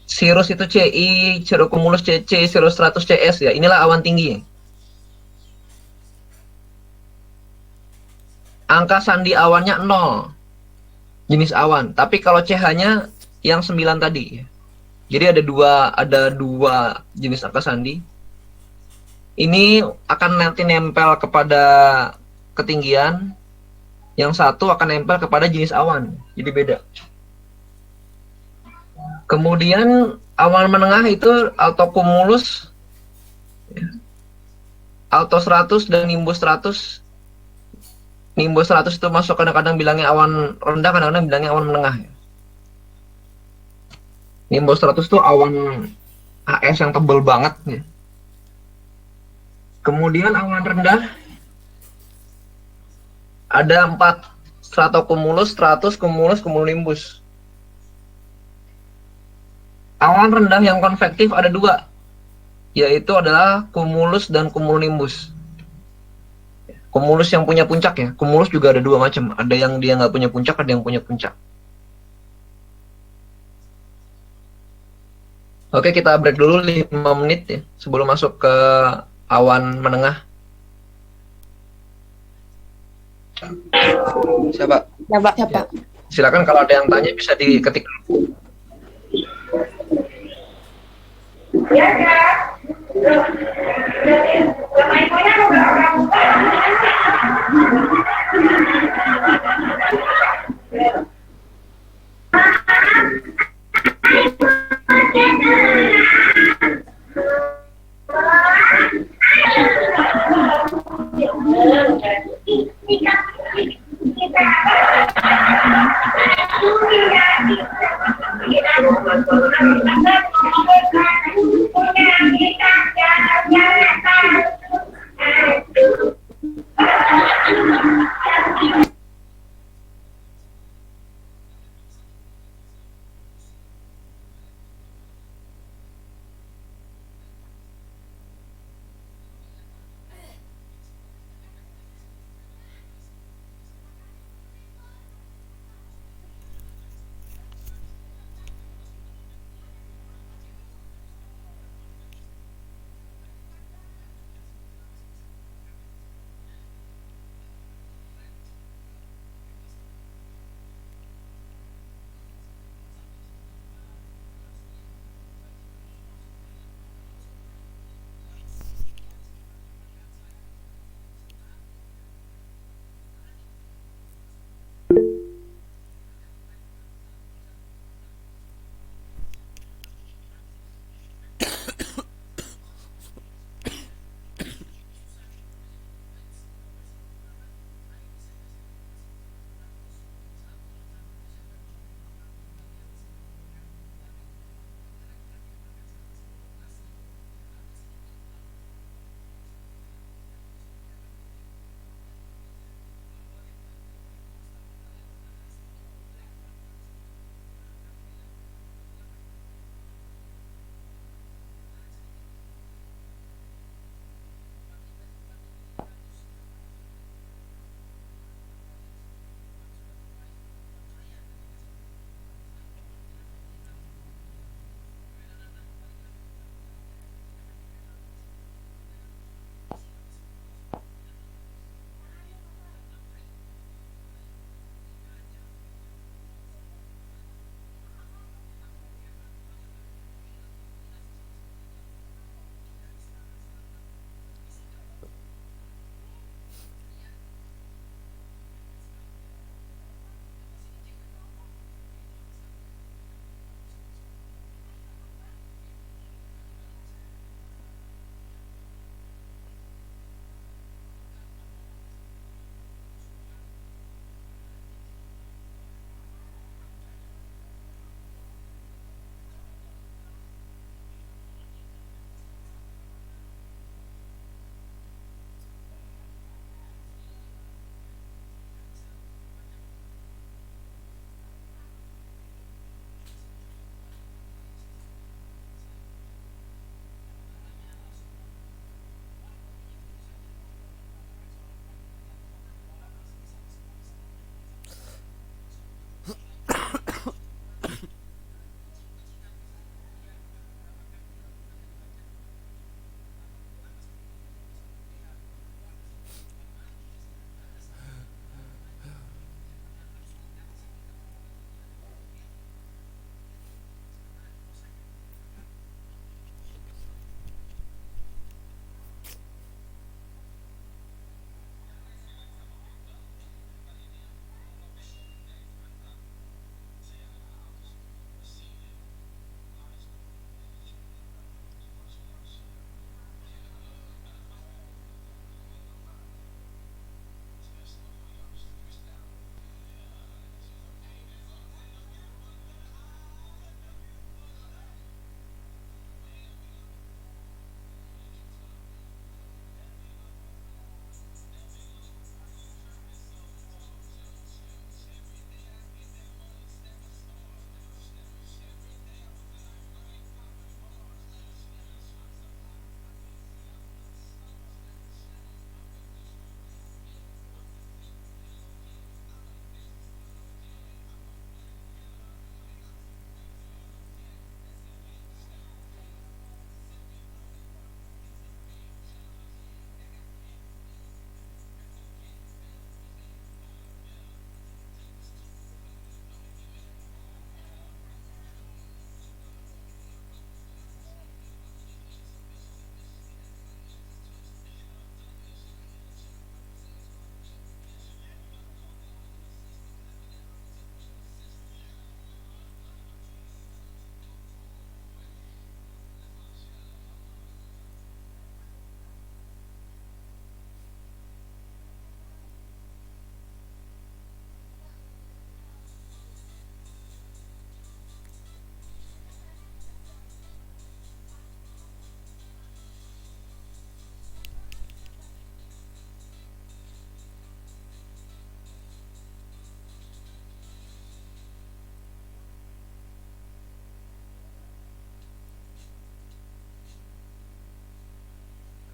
Cirrus itu CI, cirrocumulus CC, cirrostratus CS ya. Inilah awan tinggi ya. Angka sandi awannya 0. Jenis awan. Tapi kalau CH-nya yang 9 tadi ya. Jadi ada dua jenis angka sandi. Ini akan nanti nempel kepada ketinggian. Yang satu akan nempel kepada jenis awan. Jadi beda. Kemudian awan menengah itu altocumulus, altostratus dan nimbus stratus. Nimbus stratus itu masuk kadang-kadang bilangnya awan rendah, kadang-kadang bilangnya awan menengah. Nimbus stratus itu awan AS yang tebal banget. Ya. Kemudian awan rendah ada 4, stratocumulus, stratus, cumulus, cumulonimbus. Awan rendah yang konvektif ada 2, yaitu adalah cumulus dan cumulonimbus. Cumulus yang punya puncak ya, cumulus juga ada 2 macam, ada yang dia nggak punya puncak, ada yang punya puncak. Oke, kita break dulu 5 menit ya, sebelum masuk ke awan menengah. Siapa? Siapa? Silakan kalau ada yang tanya bisa diketik dulu.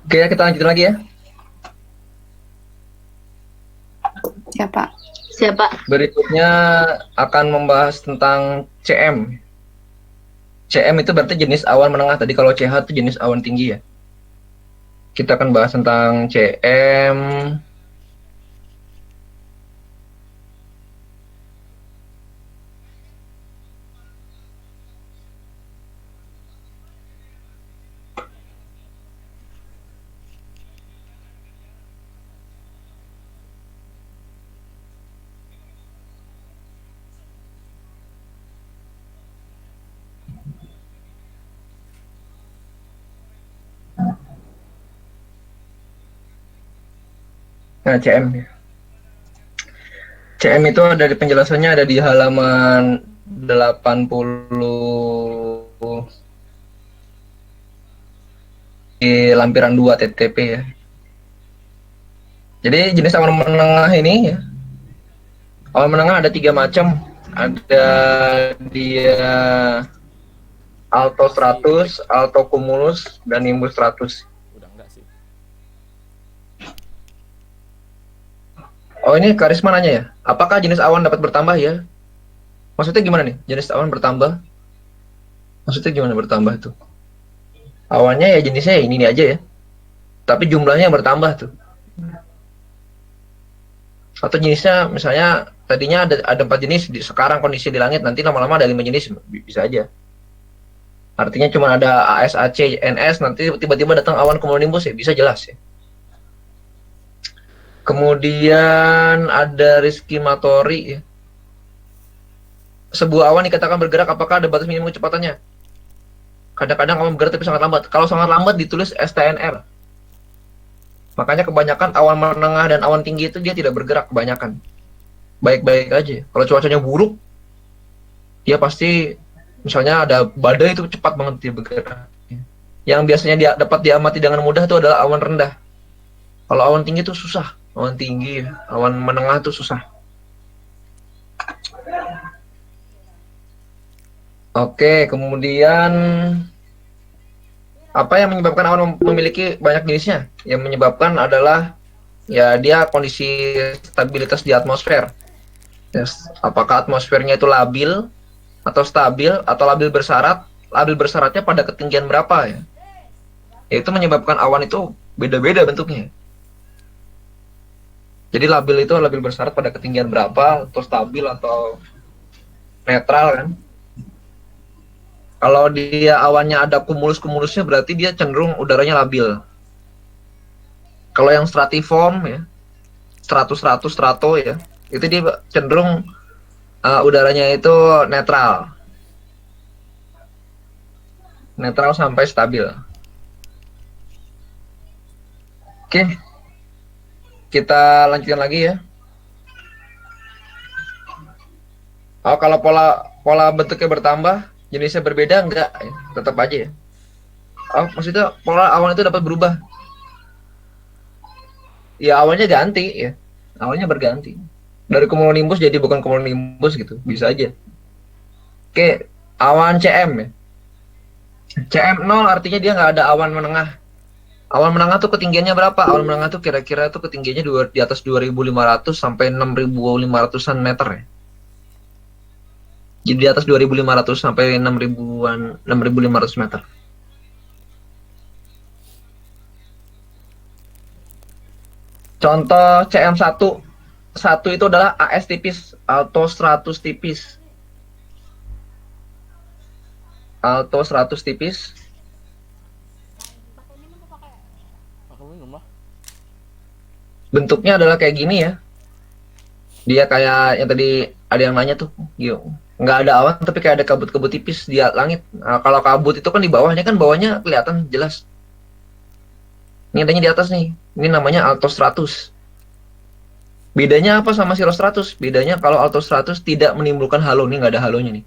Oke, kita lanjutin lagi ya. Siapa? Siapa? Berikutnya akan membahas tentang CM. CM itu berarti jenis awan menengah. Tadi kalau CH itu jenis awan tinggi ya. Kita akan bahas tentang CM. Nah, CM ya. CM itu ada di penjelasannya ada di halaman 80 di lampiran 2 TTP ya. Jadi jenis awan menengah ini ya. Awan menengah ada 3 macam. Ada dia alto stratus, alto cumulus, dan nimbus stratus. Udah enggak sih. Oh, ini Karisma nanya ya. Apakah jenis awan dapat bertambah ya? Maksudnya gimana nih? Jenis awan bertambah? Maksudnya gimana bertambah tuh? Awannya ya jenisnya ini aja ya. Tapi jumlahnya bertambah tuh. Atau jenisnya misalnya tadinya ada 4 jenis, sekarang kondisi di langit nanti lama-lama ada 5 jenis, bisa aja. Artinya cuma ada AS, AC, NS, nanti tiba-tiba datang awan cumulonimbus ya, bisa jelas ya. Kemudian ada Rizky-Matori ya. Sebuah awan dikatakan bergerak apakah ada batas minimum kecepatannya? Kadang-kadang awan bergerak tapi sangat lambat. Kalau sangat lambat ditulis STNR. Makanya kebanyakan awan menengah dan awan tinggi itu dia tidak bergerak kebanyakan. Baik-baik aja. Kalau cuacanya buruk, dia pasti misalnya ada badai itu cepat banget dia bergerak. Yang biasanya dia dapat diamati dengan mudah itu adalah awan rendah. Kalau awan tinggi itu susah. Awan tinggi, awan menengah itu susah. Oke, kemudian apa yang menyebabkan awan memiliki banyak jenisnya? Yang menyebabkan adalah ya dia kondisi stabilitas di atmosfer. Yes. Apakah atmosfernya itu labil atau stabil atau labil bersyarat? Labil bersyaratnya pada ketinggian berapa ya? Itu menyebabkan awan itu beda-beda bentuknya. Jadi labil itu labil bersyarat pada ketinggian berapa, atau stabil atau netral kan? Kalau dia awannya ada kumulus-kumulusnya berarti dia cenderung udaranya labil. Kalau yang stratiform ya, stratus-stratus, strato ya, itu dia cenderung udaranya itu netral. Netral sampai stabil. Oke. Kita lanjutkan lagi ya. Oh, kalau pola bentuknya bertambah, jenisnya berbeda enggak? Tetap aja ya. Oh, maksudnya pola awan itu dapat berubah. Ya awalnya ganti ya. Awalnya berganti. Dari cumulonimbus jadi bukan cumulonimbus gitu. Bisa aja. Oke, awan CM ya. CM 0 artinya dia nggak ada awan menengah. Awan menengah tuh ketinggiannya berapa? Awan menengah tuh kira-kira tuh ketinggiannya di atas 2.500 sampai 6.500-an meter ya. Jadi di atas 2.500 sampai 6.000-an, 6.500 meter. Contoh CM1 satu itu adalah AS tipis atau stratus tipis. Alto 100 tipis. Pakai minum lah. Bentuknya adalah kayak gini ya. Dia kayak yang tadi ada yang nanya tuh, nggak ada awan tapi kayak ada kabut-kabut tipis di langit. Nah, kalau kabut itu kan di bawahnya kan bawahnya kelihatan jelas. Ini adanya di atas nih. Ini namanya alto stratus. Bedanya apa sama cirrostratus? Bedanya kalau alto stratus tidak menimbulkan halo, nih nggak ada halonya nih.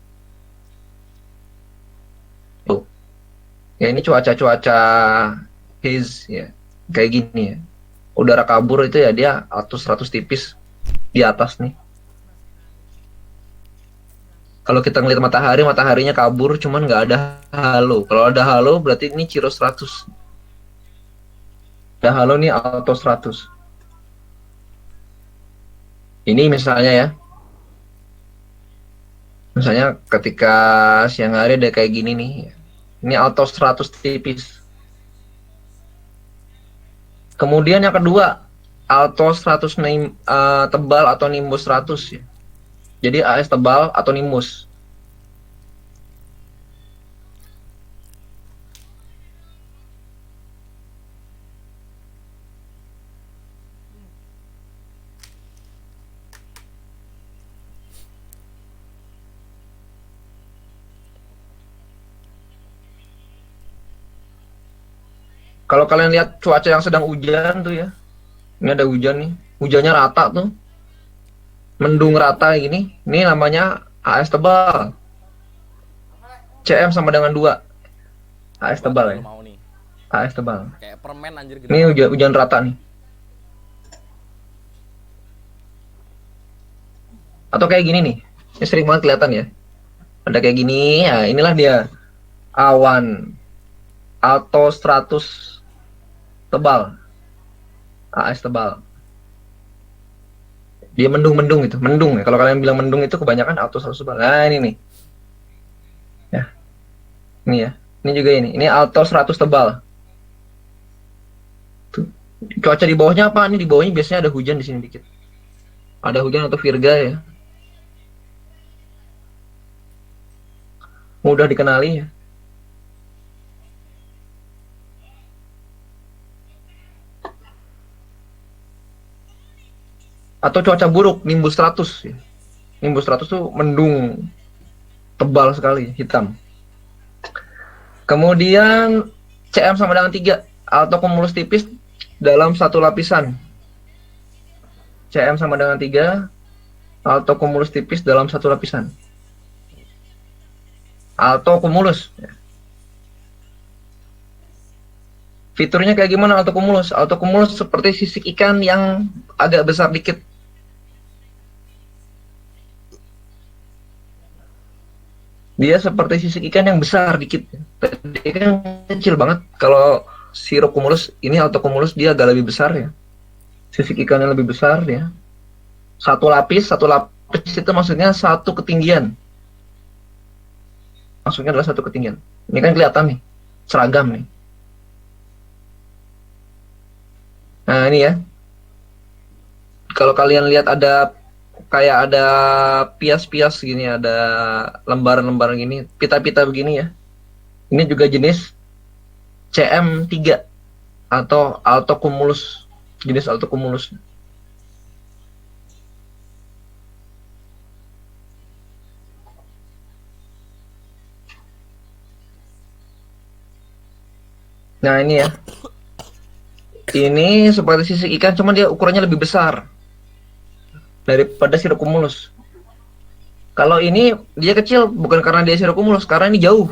Tuh. Ya ini cuaca-cuaca haze ya. Kayak gini ya. Udara kabur itu ya dia alto stratus tipis di atas nih. Kalau kita ngeliat matahari, mataharinya kabur cuman nggak ada halo. Kalau ada halo berarti ini cirrostratus. Dah halo nih auto 100. Ini misalnya ya. Misalnya ketika siang hari ada kayak gini nih. Ini auto 100 tipis. Kemudian yang kedua, auto 100 tebal atau nimbus 100 ya. Jadi AS tebal atau nimbus. Kalau kalian lihat cuaca yang sedang hujan tuh ya. Ini ada hujan nih. Hujannya rata tuh. Mendung rata gini. Ini namanya AS tebal. CM sama dengan 2. AS tebal ya. Lu mau nih. AS tebal. Kayak permen anjir gede. Ini hujan rata nih. Atau kayak gini nih. Ini sering banget kelihatan ya. Ada kayak gini. Ya, inilah dia. Awan auto 100 tebal. AS tebal. Dia mendung-mendung itu. Mendung ya. Kalau kalian bilang mendung itu kebanyakan auto 100 tebal. Nah, ini nih. Ya. Ini ya. Ini juga ini. Ini auto 100 tebal. Tuh. Cuaca di bawahnya apa? Ini di bawahnya biasanya ada hujan di sini dikit. Ada hujan atau virga ya. Mudah dikenali ya. Atau cuaca buruk, nimbus 100 ya. Nimbus 100 tuh mendung tebal sekali, hitam. Kemudian CM sama dengan 3 atau kumulus tipis dalam satu lapisan. CM sama dengan 3 atau kumulus tipis dalam satu lapisan. Atau kumulus. Fiturnya kayak gimana auto kumulus? Auto kumulus seperti sisik ikan yang agak besar dikit. Dia seperti sisik ikan yang besar dikit. Tadi kan kecil banget. Kalau sirup kumulus, ini auto kumulus dia agak lebih besar ya. Sisik ikan yang lebih besar ya. Satu lapis itu maksudnya satu ketinggian. Maksudnya adalah satu ketinggian. Ini kan kelihatan nih, seragam nih. Nah ini ya. Kalau kalian lihat ada kayak ada pias-pias gini, ada lembaran-lembaran gini, pita-pita begini ya. Ini juga jenis CM3 atau auto kumulus, jenis auto kumulus. Nah ini ya. Ini seperti sisik ikan, cuman dia ukurannya lebih besar daripada sirup kumulus. Kalau ini dia kecil bukan karena dia sirup kumulus, karena ini jauh.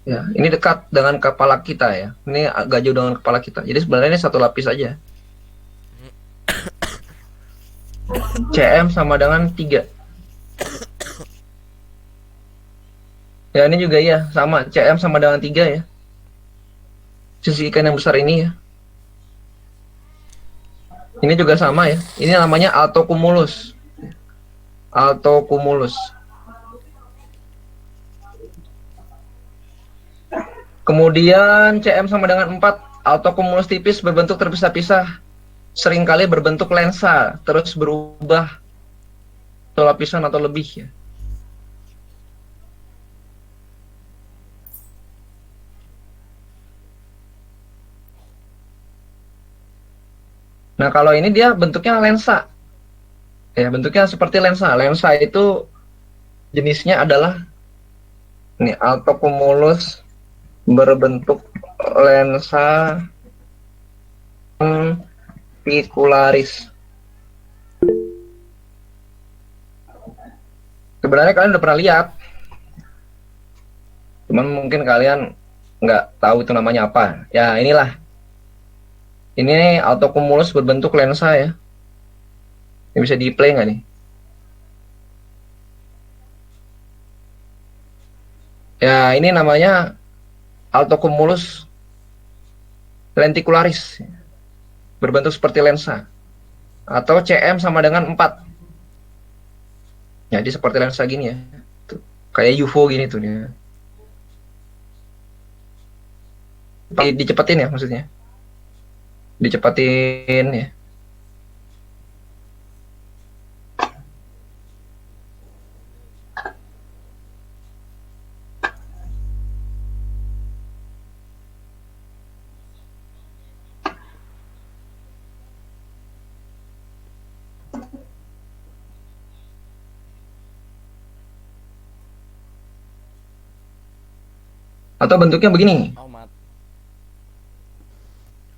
Ya, ini dekat dengan kepala kita ya. Ini agak jauh dengan kepala kita. Jadi sebenarnya ini satu lapis aja. CM sama dengan 3. Ya ini juga ya, sama CM sama dengan 3 ya. Sisik ikan yang besar ini ya. Ini juga sama ya. Ini namanya auto kumulus. Auto kumulus. Kemudian CM sama dengan 4, auto kumulus tipis berbentuk terpisah-pisah. Seringkali berbentuk lensa, terus berubah satu lapisan atau lebih ya. Nah, kalau ini dia bentuknya lensa. Ya, bentuknya seperti lensa. Lensa itu jenisnya adalah ini auto kumulus berbentuk lensa spicularis. Sebenarnya kalian udah pernah lihat, cuman mungkin kalian nggak tahu itu namanya apa. Ya inilah. Ini auto kumulus berbentuk lensa ya. Ini bisa di play nggak nih? Ya ini namanya auto kumulus lenticularis, berbentuk seperti lensa. Atau CM sama dengan 4. Jadi seperti lensa gini ya. Tuh, kayak UFO gini tuh dia. Dicepetin ya maksudnya. Dicepetin ya. Atau bentuknya begini. Oh, mat.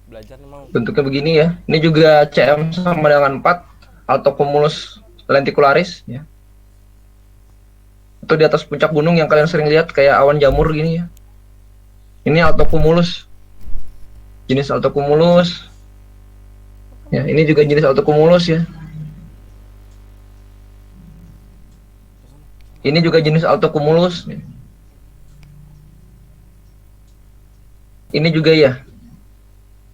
Belajar nih mau. Bentuknya begini ya. Ini juga CM sama dengan 4 atau cumulus lenticularis ya. Atau di atas puncak gunung yang kalian sering lihat kayak awan jamur gini ya. Ini altocumulus. Jenis altocumulus. Ya, ini juga jenis altocumulus ya. Ini juga jenis altocumulus. Ini juga ya.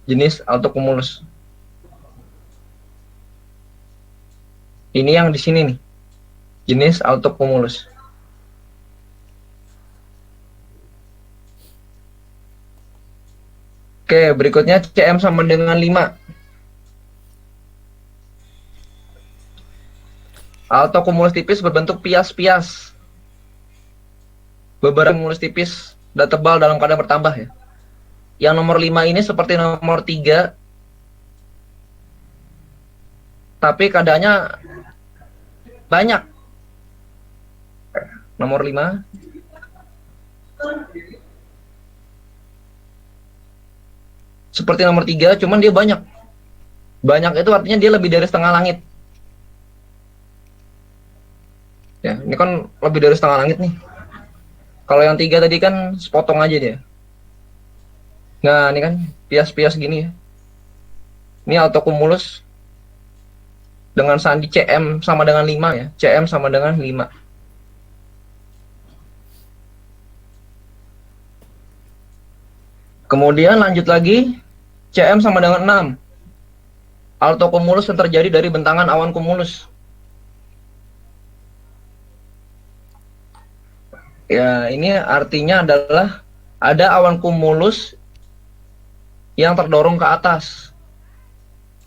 Jenis altocumulus. Ini yang di sini nih. Jenis altocumulus. Oke, berikutnya CM sama dengan 5. Altocumulus tipis berbentuk pias-pias. Beberapa cumulus tipis dan tebal dalam keadaan bertambah ya. Yang nomor 5 ini seperti nomor 3. Tapi keadaannya banyak. Nomor 5. Seperti nomor 3, cuman dia banyak. Banyak itu artinya dia lebih dari setengah langit. Ya, ini kan lebih dari setengah langit nih. Kalau yang 3 tadi kan sepotong aja dia. Nah, ini kan pias-pias gini ya. Ini altocumulus dengan sandi CM sama dengan 5 ya. CM sama dengan 5. Kemudian lanjut lagi, CM sama dengan 6. Altocumulus yang terjadi dari bentangan awan cumulus. Ya, ini artinya adalah ada awan cumulus yang terdorong ke atas.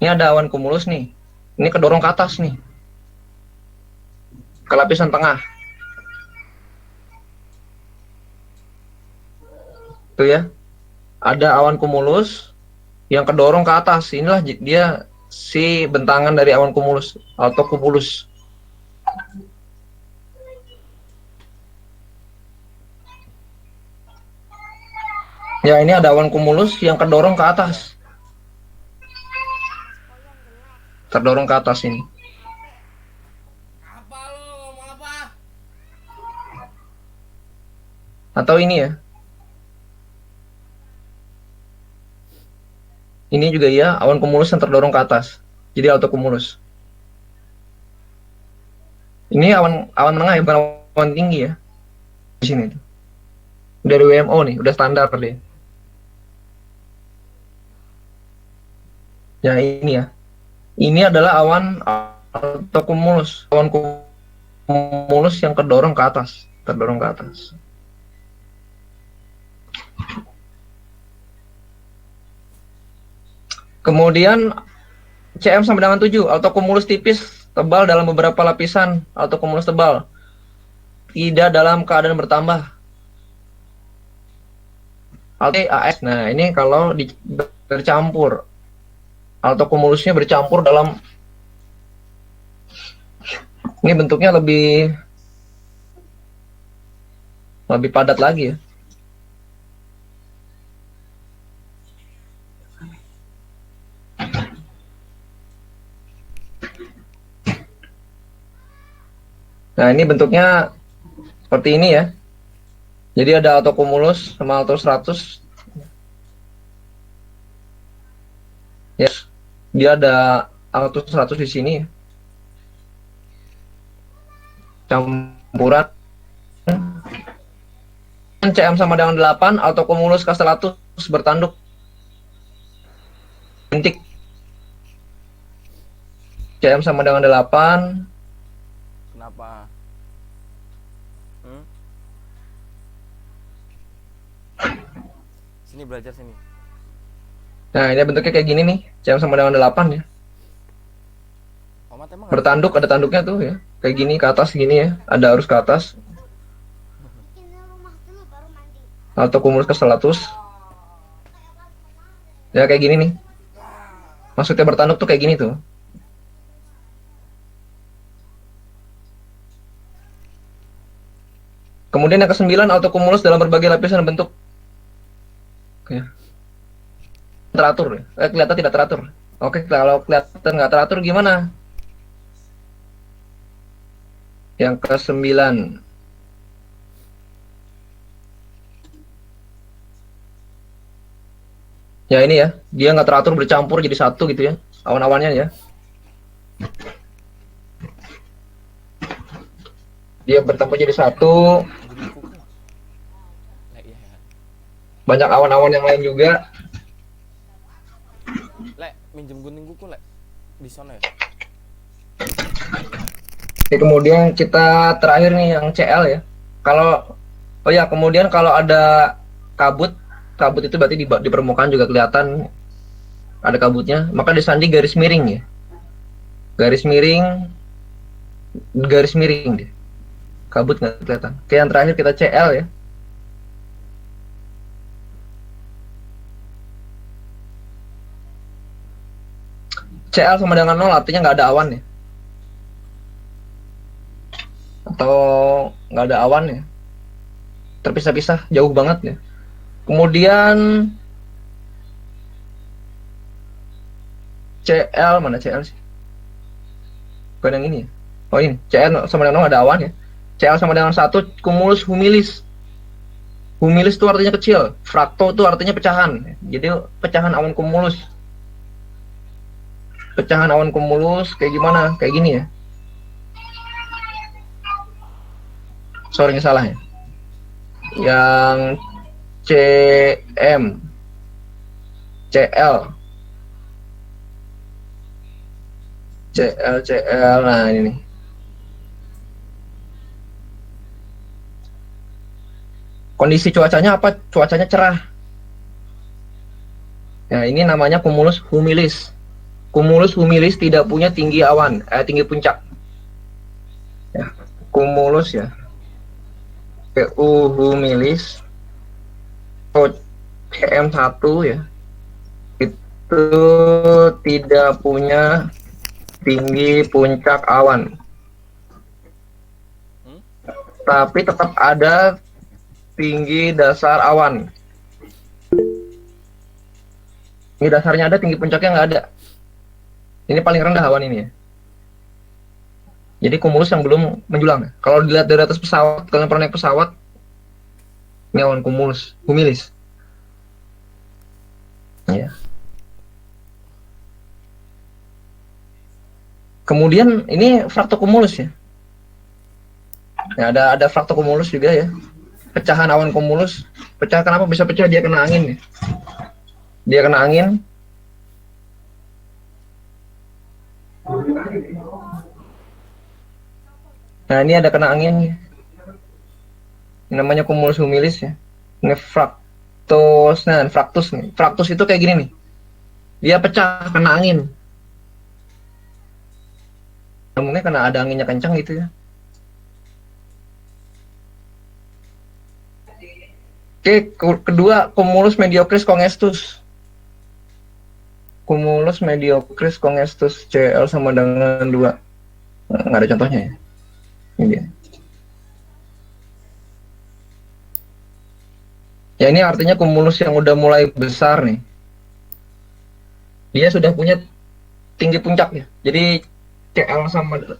Ini ada awan cumulus nih. Ini kedorong ke atas nih. Ke lapisan tengah. Tuh ya. Ada awan cumulus yang kedorong ke atas. Inilah dia si bentangan dari awan cumulus atau cumulus. Ya, ini ada awan cumulus yang kedorong ke atas. Terdorong ke atas ini. Apa lo ngomong apa? Atau ini ya. Ini juga ya, awan cumulus yang terdorong ke atas. Jadi altocumulus. Ini awan menengah ya, bukan awan tinggi ya. Di sini tuh. Udah dari WMO nih, udah standar deh. Ya, ini ya. Ini adalah awan altocumulus, awan cumulus yang terdorong ke atas. Kemudian CM sama dengan 7, altocumulus tipis, tebal dalam beberapa lapisan, altocumulus tebal. Tidak dalam keadaan bertambah. AS. Nah, ini kalau bercampur. Altocumulusnya bercampur dalam, ini bentuknya lebih padat lagi ya. Nah, ini bentuknya seperti ini ya. Jadi ada altocumulus sama alto 100. Yes. Dia ada alto 100 di sini. Campuran. CM sama dengan 8, altocumulus ke 100 bertanduk. Intik. CM sama dengan 8. Kenapa? Hmm? Sini belajar sini. Nah, ini bentuknya kayak gini nih. CM sama dengan 8 ya. Omat emang Bertanduk, ada tanduknya tuh ya. Kayak gini ke atas gini ya. Ada arus ke atas. Atau kumulus ke 100. Ya kayak gini nih. Maksudnya bertanduk tuh kayak gini tuh. Kemudian yang ke-9 autokumulus dalam berbagai lapisan bentuk. Oke. Teratur ya. Kelihatan tidak teratur. Oke, kalau kelihatan nggak teratur gimana? Yang ke-9. Ya ini ya, dia nggak teratur bercampur jadi satu gitu ya, awan-awannya ya. Dia bercampur jadi satu, gunting kuku. Lek ya. banyak awan-awan yang lain juga. Lek, minjem gunting kuku lek. Di sana ya. Oke, kemudian kita terakhir nih yang CL ya. Kalau oh ya, kemudian kalau ada kabut itu berarti di permukaan juga kelihatan ada kabutnya, maka disandi garis miring ya. Garis miring deh. Kabut nggak kelihatan. Oke, yang terakhir kita CL ya. CL sama dengan 0 artinya nggak ada awan ya. Atau nggak ada awan ya. Terpisah-pisah, jauh banget ya. Kemudian CL, mana CL sih? Bukan yang ini ya? Oh ini, CL sama dengan 0 ada awan ya. CL sama dengan 1 kumulus humilis. Humilis itu artinya kecil, frakto itu artinya pecahan. Jadi pecahan awan kumulus. Pecahan awan kumulus kayak gimana? Kayak gini ya. Sorry, ini salah ya. Yang CM, CL, nah ini nih. Kondisi cuacanya apa? Cuacanya cerah. Nah, ini namanya kumulus humilis. Kumulus humilis tidak punya tinggi awan, tinggi puncak. Ya, kumulus ya. PU humilis CM1 ya. Itu tidak punya tinggi puncak awan. Tapi tetap ada tinggi dasar awan. Ini dasarnya ada, tinggi puncaknya nggak ada. Ini paling rendah awan ini ya. Jadi kumulus yang belum menjulang. Kalau dilihat dari atas pesawat, kalian pernah naik pesawat, ini awan kumulus, humilis. Ya. Kemudian ini fraktokumulus ya. Ya, ada fraktokumulus juga ya. Pecahan awan kumulus. Pecah kenapa bisa pecah? Dia kena angin ya. Dia kena angin. Nah, ini ada kena angin. Ini namanya kumulus humilis ya. Ini fraktus. Nah, fraktus nih. Fraktus itu kayak gini nih. Dia pecah kena angin. Mungkin karena ada anginnya kencang gitu ya. Oke, kedua kumulus mediocris congestus. Kumulus mediocris congestus CL sama dengan 2. Nah, nggak ada contohnya ya. Ini dia. Ya, ini artinya kumulus yang udah mulai besar nih. Dia sudah punya tinggi puncak ya. Jadi CL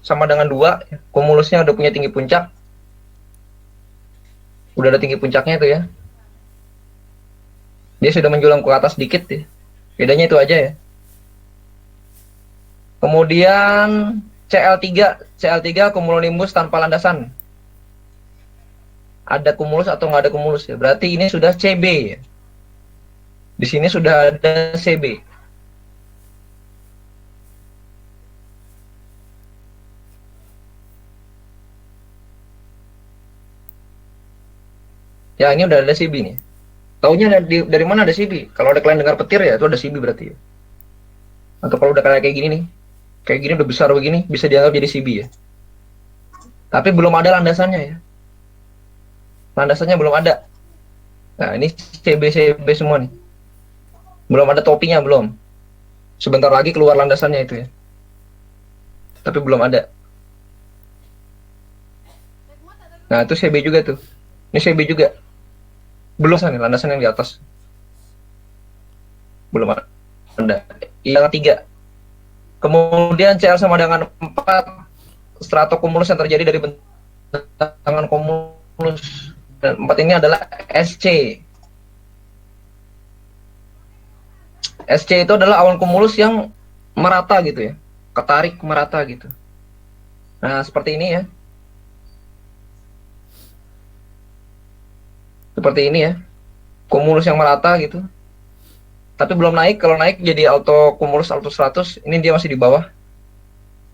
sama dengan 2 ya. Kumulusnya udah punya tinggi puncak. Udah ada tinggi puncaknya itu ya. Dia sudah menjulang ke atas dikit ya. Bedanya itu aja ya. Kemudian CL3 cumulonimbus tanpa landasan. Ada kumulus atau nggak ada kumulus ya. Berarti ini sudah CB ya. Di sini sudah ada CB. Ya, ini udah ada CB nih. Taunya dari mana ada CB? Kalau ada kalian dengar petir ya, itu ada CB berarti ya. Atau kalau udah kayak gini nih, kayak gini udah besar begini, bisa dianggap jadi CB ya. Tapi belum ada landasannya ya. Landasannya belum ada. Nah, ini CB semua nih. Belum ada topinya, belum. Sebentar lagi keluar landasannya itu ya. Tapi belum ada. Nah, itu CB juga tuh. Ini CB juga. Belum nih landasan yang di atas. Belum ada. Yang ketiga. Kemudian CL sama dengan 4 stratocumulus yang terjadi dari bentangan cumulus. Dan 4 ini adalah SC. SC itu adalah awan cumulus yang merata gitu ya. Ketarik merata gitu. Nah, seperti ini ya. Seperti ini ya. Cumulus yang merata gitu. Tapi belum naik. Kalau naik jadi cumulus alto 100. Ini dia masih di bawah.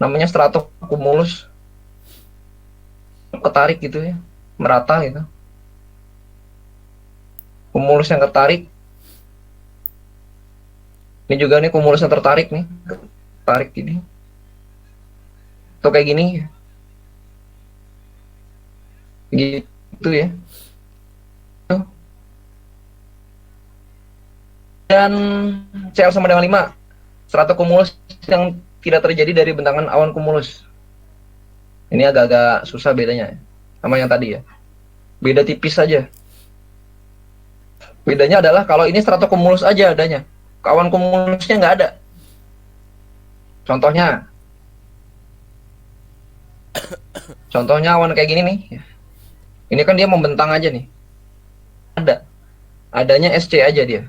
Namanya stratocumulus. Ketarik gitu ya. Merata gitu. Cumulus yang ketarik. Ini juga nih cumulus yang tertarik nih. Tarik gini. Atau kayak gini. Gitu ya. Dan CL sama dengan 5 stratocumulus yang tidak terjadi dari bentangan awan cumulus. Ini agak-agak susah bedanya sama yang tadi ya. Beda tipis saja. Bedanya adalah kalau ini stratocumulus aja adanya. Awan cumulusnya nggak ada. Contohnya awan kayak gini nih. Ini kan dia membentang aja nih. Ada. Adanya SC aja dia.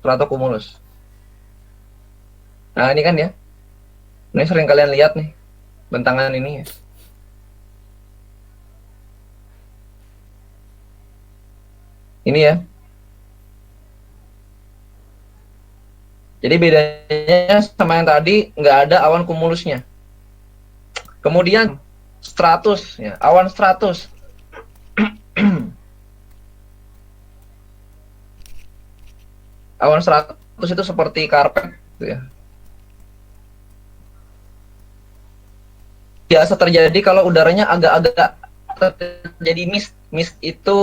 Stratocumulus. Nah, ini kan ya. Ini sering kalian lihat nih. Bentangan ini ya. Ini ya. Jadi bedanya sama yang tadi nggak ada awan cumulusnya. Kemudian stratus, ya, awan stratus. Awan stratus itu seperti karpet, gitu ya. Biasa terjadi kalau udaranya agak-agak terjadi mist. Mist itu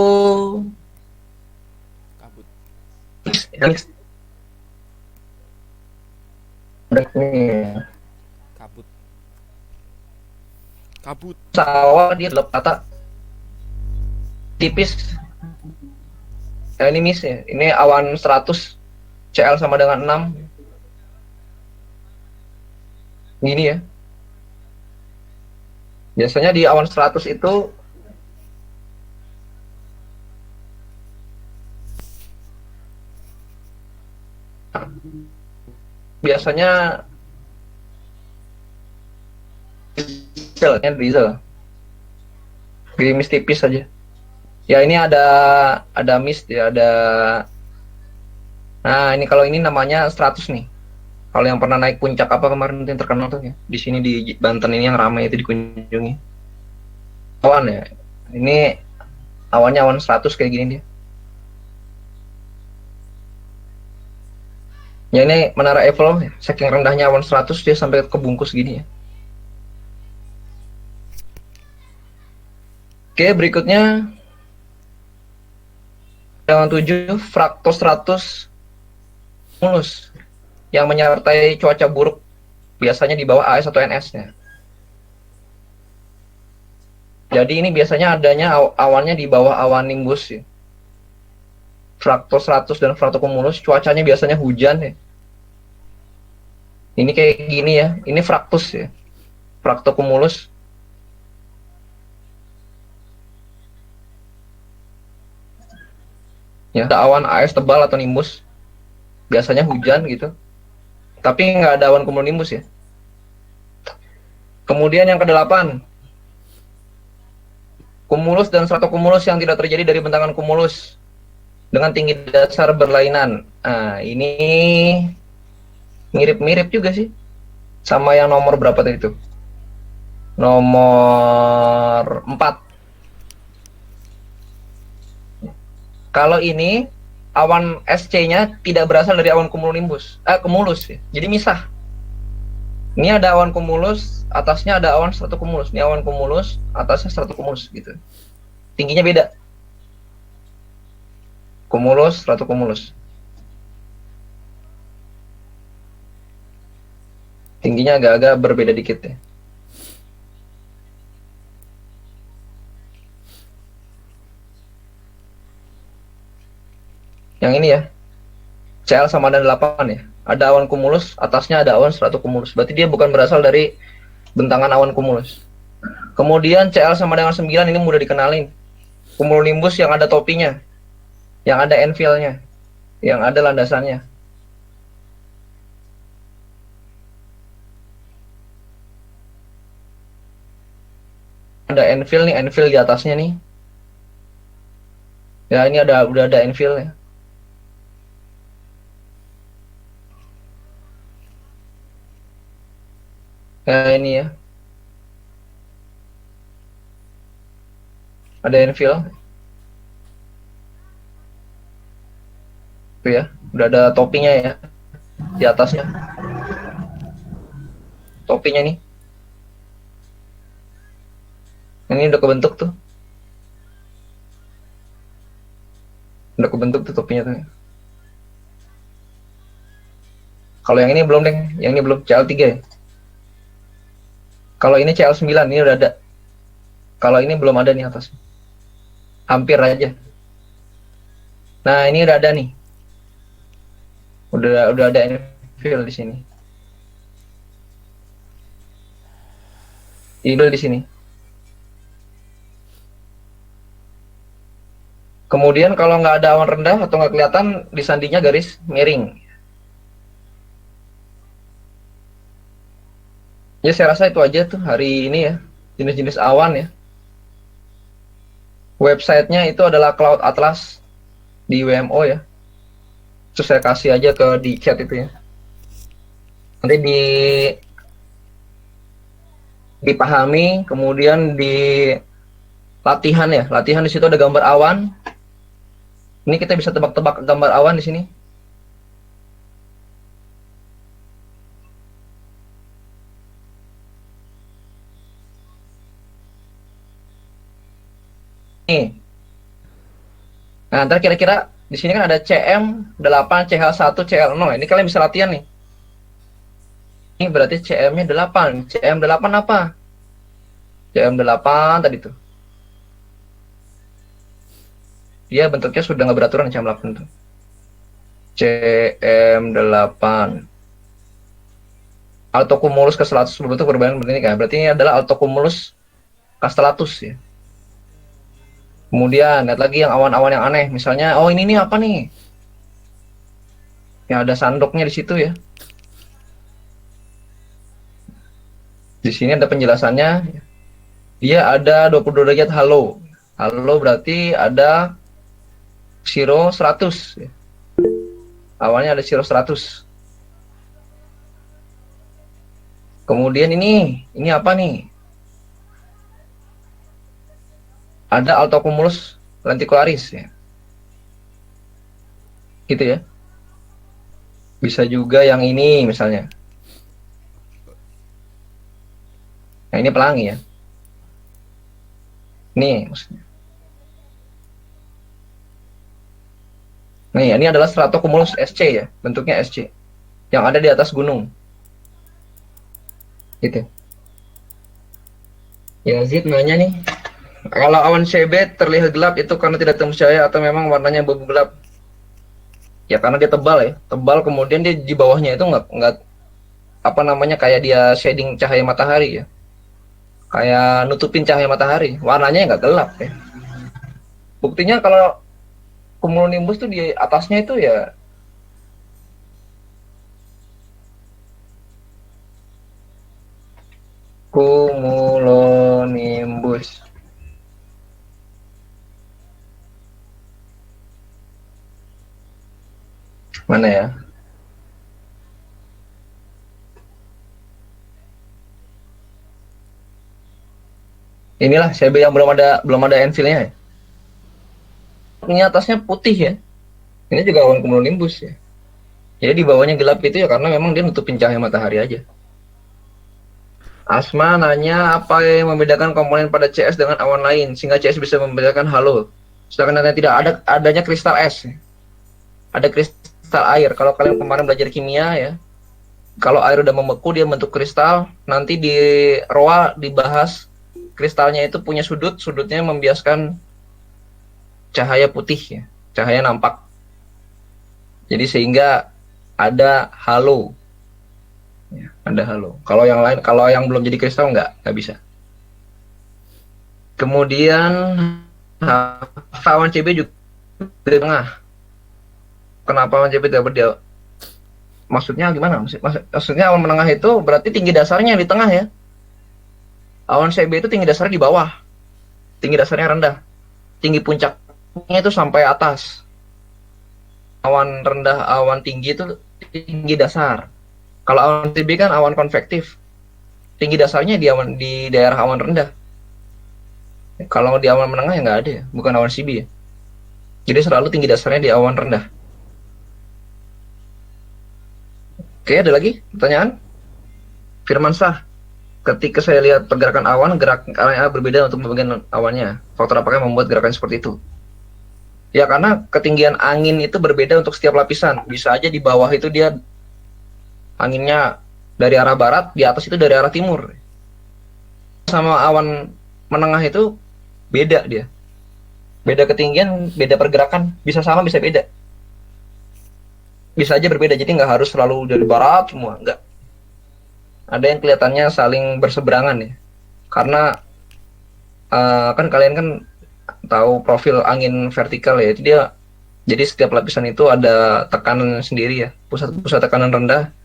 Kabut. mist. Kabut. Sawah dia lepas tipis. Ya, ini mist ya. Ini awan 100 CL sama dengan 6. Gini ya. Biasanya di awan 100 itu biasanya diesel. Gerimis tipis saja. Ya, ini ada mist ya, ada. Nah, ini kalau ini namanya 100 nih. Kalau yang pernah naik puncak apa kemarin yang terkenal tuh ya. Di sini di Banten ini yang ramai itu dikunjungi. Awan ya. Ini awannya awan 100 kayak gini dia. Ya, ini menara Eiffel ya. Saking rendahnya awan 100 dia sampai kebungkus gini ya. Oke, berikutnya yang 7 fraktostratus cumulus yang menyertai cuaca buruk biasanya di bawah AS atau NS-nya. Jadi ini biasanya adanya awannya di bawah awan nimbus ya. Fraktostratus dan fraktokumulus cuacanya biasanya hujan ya. Ini kayak gini ya, ini fraktus ya. Fraktokumulus. Ya, ada awan AS tebal atau nimbus. Biasanya hujan gitu. Tapi nggak ada awan cumulonimbus ya. Kemudian yang ke-8. Cumulus dan stratocumulus yang tidak terjadi dari bentangan cumulus dengan tinggi dasar berlainan. Nah, ini mirip-mirip juga sih sama yang nomor berapa tadi itu? Nomor 4. Kalau ini awan SC-nya tidak berasal dari awan cumulonimbus, cumulus ya. Jadi misah. Ini ada awan cumulus, atasnya ada awan stratocumulus. Ini awan cumulus, atasnya stratocumulus gitu. Tingginya beda. Cumulus, stratocumulus. Tingginya agak-agak berbeda dikit ya. Yang ini ya, Cl sama dengan 8 ya. Ada awan cumulus, atasnya ada awan stratocumulus. Berarti dia bukan berasal dari bentangan awan cumulus. Kemudian Cl sama dengan 9 ini mudah dikenalin. Cumulonimbus yang ada topinya, yang ada enfield-nya, yang ada landasannya. Ada enfield nih, enfield di atasnya nih. Ya ini udah ada enfield ya. Kayak ini ya. Ada enfield. Tuh ya, udah ada topinya ya di atasnya. Topinya nih. Ini udah kebentuk tuh. Udah kebentuk tuh topinya tuh. Kalau yang ini belum, Deng. Yang ini belum, CL3 ya. Kalau ini CL9 ini udah ada. Kalau ini belum ada nih atas. Hampir aja. Nah, ini udah ada nih. Udah ada infill di sini. Infill di sini. Kemudian kalau nggak ada awan rendah atau nggak kelihatan, di sandinya garis miring. Ya saya rasa itu aja tuh hari ini ya, jenis-jenis awan ya. Websitenya itu adalah Cloud Atlas di WMO ya. Terus saya kasih aja ke di chat itu ya. Nanti dipahami, kemudian di latihan ya. Latihan di situ ada gambar awan. Ini kita bisa tebak-tebak gambar awan di sini. Nih. Nah, ntar kira-kira di sini kan ada CM8, CH1, CL0. Ini kalian bisa latihan nih. Ini berarti CM-nya 8. CM8 apa? CM8 tadi tuh. Dia bentuknya sudah nggak beraturan CM8 tuh. CM8. Altocumulus ke 100 berbentuk berbeda begini kan. Berarti ini adalah altocumulus ke 100 ya. Kemudian lihat lagi yang awan-awan yang aneh, misalnya, oh ini nih apa nih? Ya ada sandoknya di situ ya. Di sini ada penjelasannya. Dia ada 22 derajat halo. Halo berarti ada zero 100 ya. Awalnya ada zero 100. Kemudian ini apa nih? Ada altocumulus lenticularis ya. Gitu ya. Bisa juga yang ini misalnya. Nah, ini pelangi ya. Nih maksudnya. Nih, ini adalah stratocumulus SC ya, bentuknya SC. Yang ada di atas gunung. Gitu. Ya, Zid nanya nih. Kalau awan CB terlihat gelap itu karena tidak tembus cahaya atau memang warnanya abu gelap? Ya karena dia tebal ya, tebal kemudian dia di bawahnya itu nggak apa namanya kayak dia shading cahaya matahari ya, kayak nutupin cahaya matahari, warnanya nggak gelap ya. Buktinya kalau cumulonimbus tuh di atasnya itu ya cumulonimbus. Mana ya? Inilah CB yang belum ada enfilnya ya. ini atasnya putih ya. Ini juga awan cumulonimbus ya. Jadi di bawahnya gelap itu ya karena memang dia nutupin cahaya matahari aja. Asma nanya apa yang membedakan komponen pada CS dengan awan lain sehingga CS bisa membedakan halo. Sedangkan tidak ada adanya kristal es. Ada kristal air. Kalau kalian kemarin belajar kimia ya, kalau air udah membeku dia bentuk kristal. Nanti di ROA dibahas kristalnya itu punya sudutnya membiaskan cahaya putih ya, cahaya nampak. Jadi sehingga ada halo. Ya, ada halo. Kalau yang lain, kalau yang belum jadi kristal nggak bisa. Kemudian awan CB juga di tengah. Kenapa awan CB tidak berdiameter? Maksudnya gimana? Maksudnya awan menengah itu berarti tinggi dasarnya di tengah ya. Awan CB itu tinggi dasarnya di bawah. Tinggi dasarnya rendah. Tinggi puncaknya itu sampai atas. Awan rendah, awan tinggi itu tinggi dasar. Kalau awan CB kan awan konvektif. Tinggi dasarnya di daerah awan rendah. Kalau di awan menengah ya nggak ada ya, bukan awan CB ya. Jadi selalu tinggi dasarnya di awan rendah. Oke, ada lagi pertanyaan? Firmansyah, ketika saya lihat pergerakan awan, gerak arahnya berbeda untuk bagian awannya. Faktor apakah yang membuat gerakan seperti itu? Ya karena ketinggian angin itu berbeda untuk setiap lapisan. Bisa aja di bawah itu dia anginnya dari arah barat, di atas itu dari arah timur. Sama awan menengah itu beda dia. Beda ketinggian, beda pergerakan, bisa sama bisa beda. Bisa aja berbeda, jadi nggak harus selalu dari barat semua, nggak. Ada yang kelihatannya saling berseberangan ya. Karena kan kalian kan tahu profil angin vertikal ya, jadi setiap lapisan itu ada tekanan sendiri ya, pusat tekanan rendah,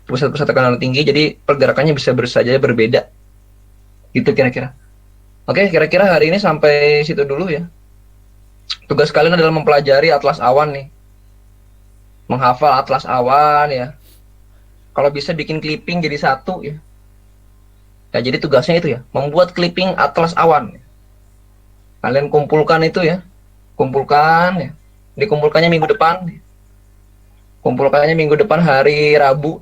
pusat tekanan tinggi, jadi pergerakannya bisa saja berbeda. Gitu kira-kira. Oke, kira-kira hari ini sampai situ dulu ya. Tugas kalian adalah mempelajari atlas awan nih. Menghafal atlas awan ya. Kalau bisa bikin clipping jadi satu ya. Ya jadi tugasnya itu ya, membuat clipping atlas awan. Kalian kumpulkan itu ya. Kumpulkan ya. Dikumpulkannya minggu depan. Kumpulkannya minggu depan hari Rabu.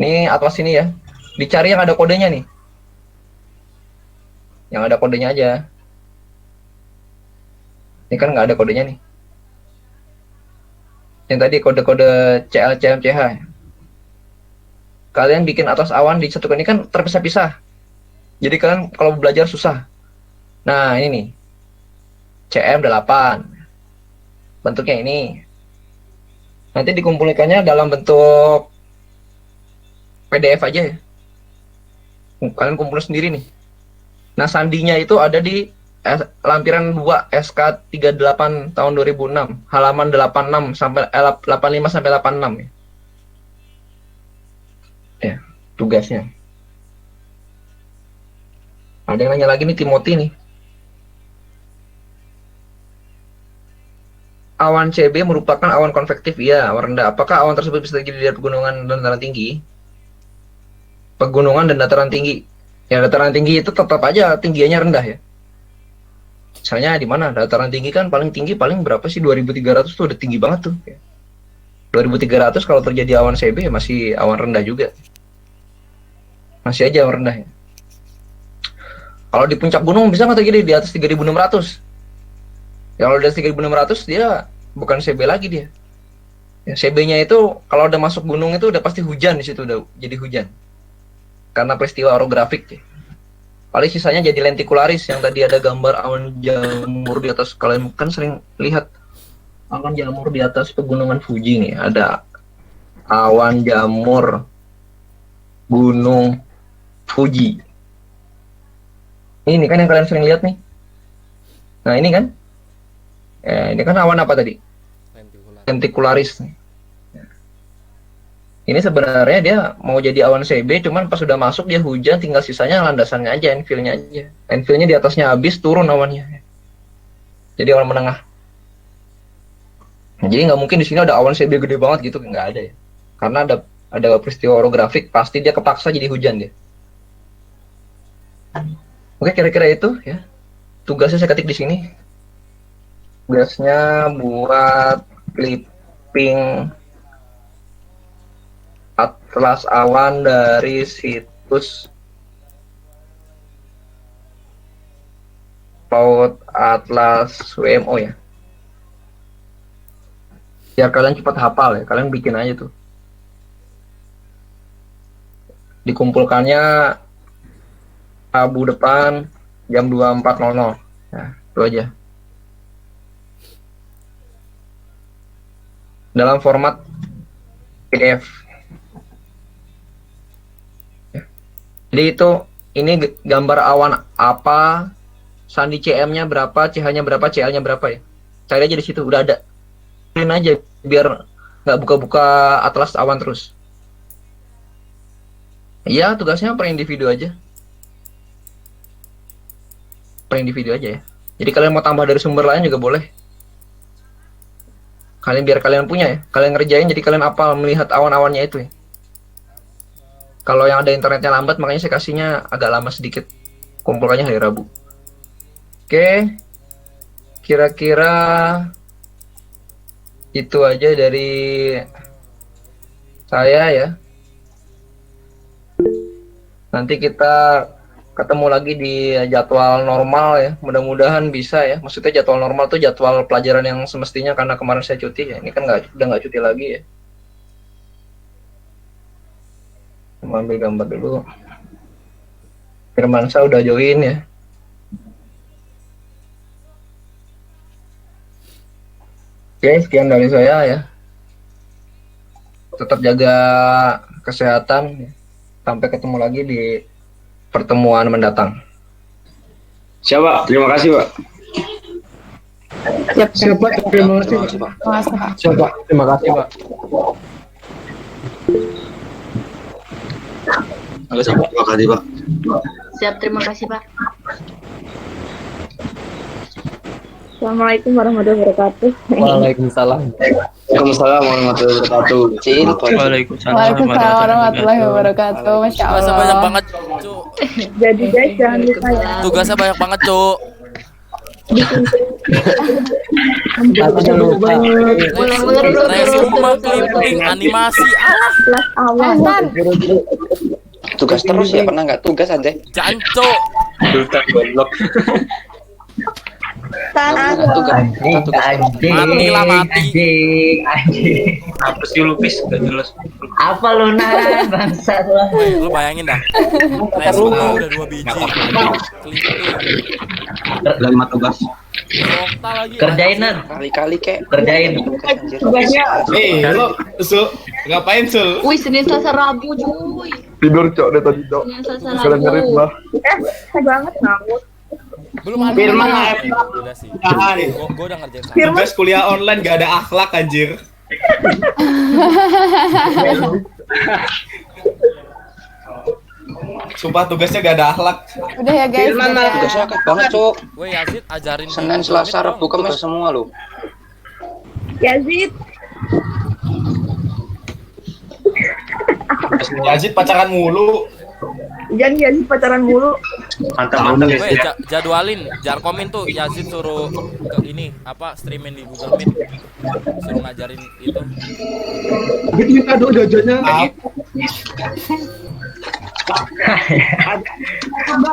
Ini atlas ini ya. Dicari yang ada kodenya nih. Yang ada kodenya aja. Ini kan nggak ada kodenya nih. Yang tadi kode-kode CL, CM, CH. Kalian bikin atlas awan disatukan ini kan terpisah-pisah. Jadi kalian kalau belajar susah. Nah ini nih. CM8. Bentuknya ini. Nanti dikumpulkannya dalam bentuk PDF aja ya. Kalian kumpulin sendiri nih. Nah sandinya itu ada di lampiran 2 SK38 tahun 2006 halaman 86 sampai 85 sampai 86 ya. Ya, tugasnya. Ada yang nanya lagi nih Timothy nih. Awan CB merupakan awan konvektif ya, awan rendah. Apakah awan tersebut bisa terjadi dari pegunungan dan dataran tinggi? Pegunungan dan dataran tinggi. Ya dataran tinggi itu tetap aja tingginya rendah ya. Misalnya di mana dataran tinggi kan paling tinggi paling berapa sih 2300 tuh udah tinggi banget tuh. 2300 kalau terjadi awan CB masih awan rendah juga. Masih aja awan rendah ya. Kalau di puncak gunung bisa nggak terjadi di atas 3600? Ya kalau di atas 3600 dia bukan CB lagi dia. Ya, CB-nya itu kalau udah masuk gunung itu udah pasti hujan di situ, udah jadi hujan. Karena peristiwa orografik ya. Paling sisanya jadi lentikularis yang tadi ada gambar awan jamur di atas. Kalian kan sering lihat awan jamur di atas pegunungan Fuji nih. Ada awan jamur gunung Fuji. Ini kan yang kalian sering lihat nih. Nah ini kan. Ini kan awan apa tadi? Lentikularis nih. Ini sebenarnya dia mau jadi awan CB, cuman pas sudah masuk dia hujan, tinggal sisanya landasannya aja, infillnya aja. Infillnya di atasnya habis, turun awannya. Jadi awan menengah. Jadi nggak mungkin di sini ada awan CB gede banget gitu, nggak ada ya. Karena ada peristiwa orografik, pasti dia kepaksa jadi hujan dia. Oke, kira-kira itu ya. Tugasnya saya ketik di sini. Tugasnya buat clipping atlas awan dari situs Cloud Atlas WMO ya. Biar kalian cepat hafal ya, kalian bikin aja tuh. Dikumpulkannya Rabu depan jam 24.00. Nah, itu aja. Dalam format PDF. Ya. Jadi itu ini gambar awan apa, sandi CM-nya berapa, CH-nya berapa, CL-nya berapa ya. Cari aja di situ, udah ada. Print aja biar nggak buka-buka atlas awan terus. Iya, tugasnya per individu aja. Per individu aja ya. Jadi kalian mau tambah dari sumber lain juga boleh. Kalian biar kalian punya ya. Kalian ngerjain jadi kalian apal melihat awan-awannya itu ya. Kalau yang ada internetnya lambat makanya saya kasihnya agak lama sedikit. Kumpulkannya hari Rabu. Oke. Kira-kira itu aja dari saya ya. Nanti kita ketemu lagi di jadwal normal ya. Mudah-mudahan bisa ya. Maksudnya jadwal normal tuh jadwal pelajaran yang semestinya karena kemarin saya cuti ya. Ini kan udah nggak cuti lagi ya. Cuma ambil gambar dulu. Firmansyah udah join ya. Oke, sekian dari saya ya. Tetap jaga kesehatan. Sampai ketemu lagi di pertemuan mendatang. Siapa? Terima kasih, Pak. Siap. Terima kasih, Pak. Terima kasih, Pak. Siapa? Terima kasih, Pak. Terima kasih, Pak. Siap, terima kasih Pak. Assalamualaikum warahmatullahi wabarakatuh. Waalaikumsalam. Waalaikumsalam warahmatullahi wabarakatuh. Cil, Waalaikumsalam warahmatullahi wabarakatuh. Masya Tugasnya banyak Allah. banget, Cuk. Jadi guys jangan lupa ya. Tugasnya banyak banget, Cuk. Jangan lupa. Resume, clipping, animasi, Kelas awal. Hasan, Tugas terus ya, pernah nggak tugas aja? janco. Tan Tugas. Mati lah, mati. Apa sih lupis gak jelas. Apa lu nan bangsa lu? Woi, lu bayangin dah. Resume udah 2 biji. Clipping, Lama tugas. nokta lagi. Kerjain nan, Kali-kali kek. kerjain. tugasnya. Lo, Su, ngapain, Su? Wih, Senin Selasa Rabu cuy. Tidur, Cok, dari tadi, Cok. Senin Selasa Rabu. Saya banget ngawut. Belum ada. Firman, Udah sih. Tahan. Gua udah ngerjain sana. Firman. Tugas kuliah online gak ada akhlak, anjir. Sumpah tugasnya gak ada akhlak. udah ya guys. Firman, udah ya. Tugasnya akeh banget, Cuk. Woi, Yazid ajarin Senin, di Selasa, Google Rabu, Meet dong. Kamis semua lo. Yazid. Yazid pacaran mulu. Jangan Yazid pacaran mulu. Mantap ya. Woi, jadwalin, Jarkomin tuh Yazid suruh ke ini apa streaming di Google Meet. Suruh ngajarin itu. Gitu minta dong jajannya. Coba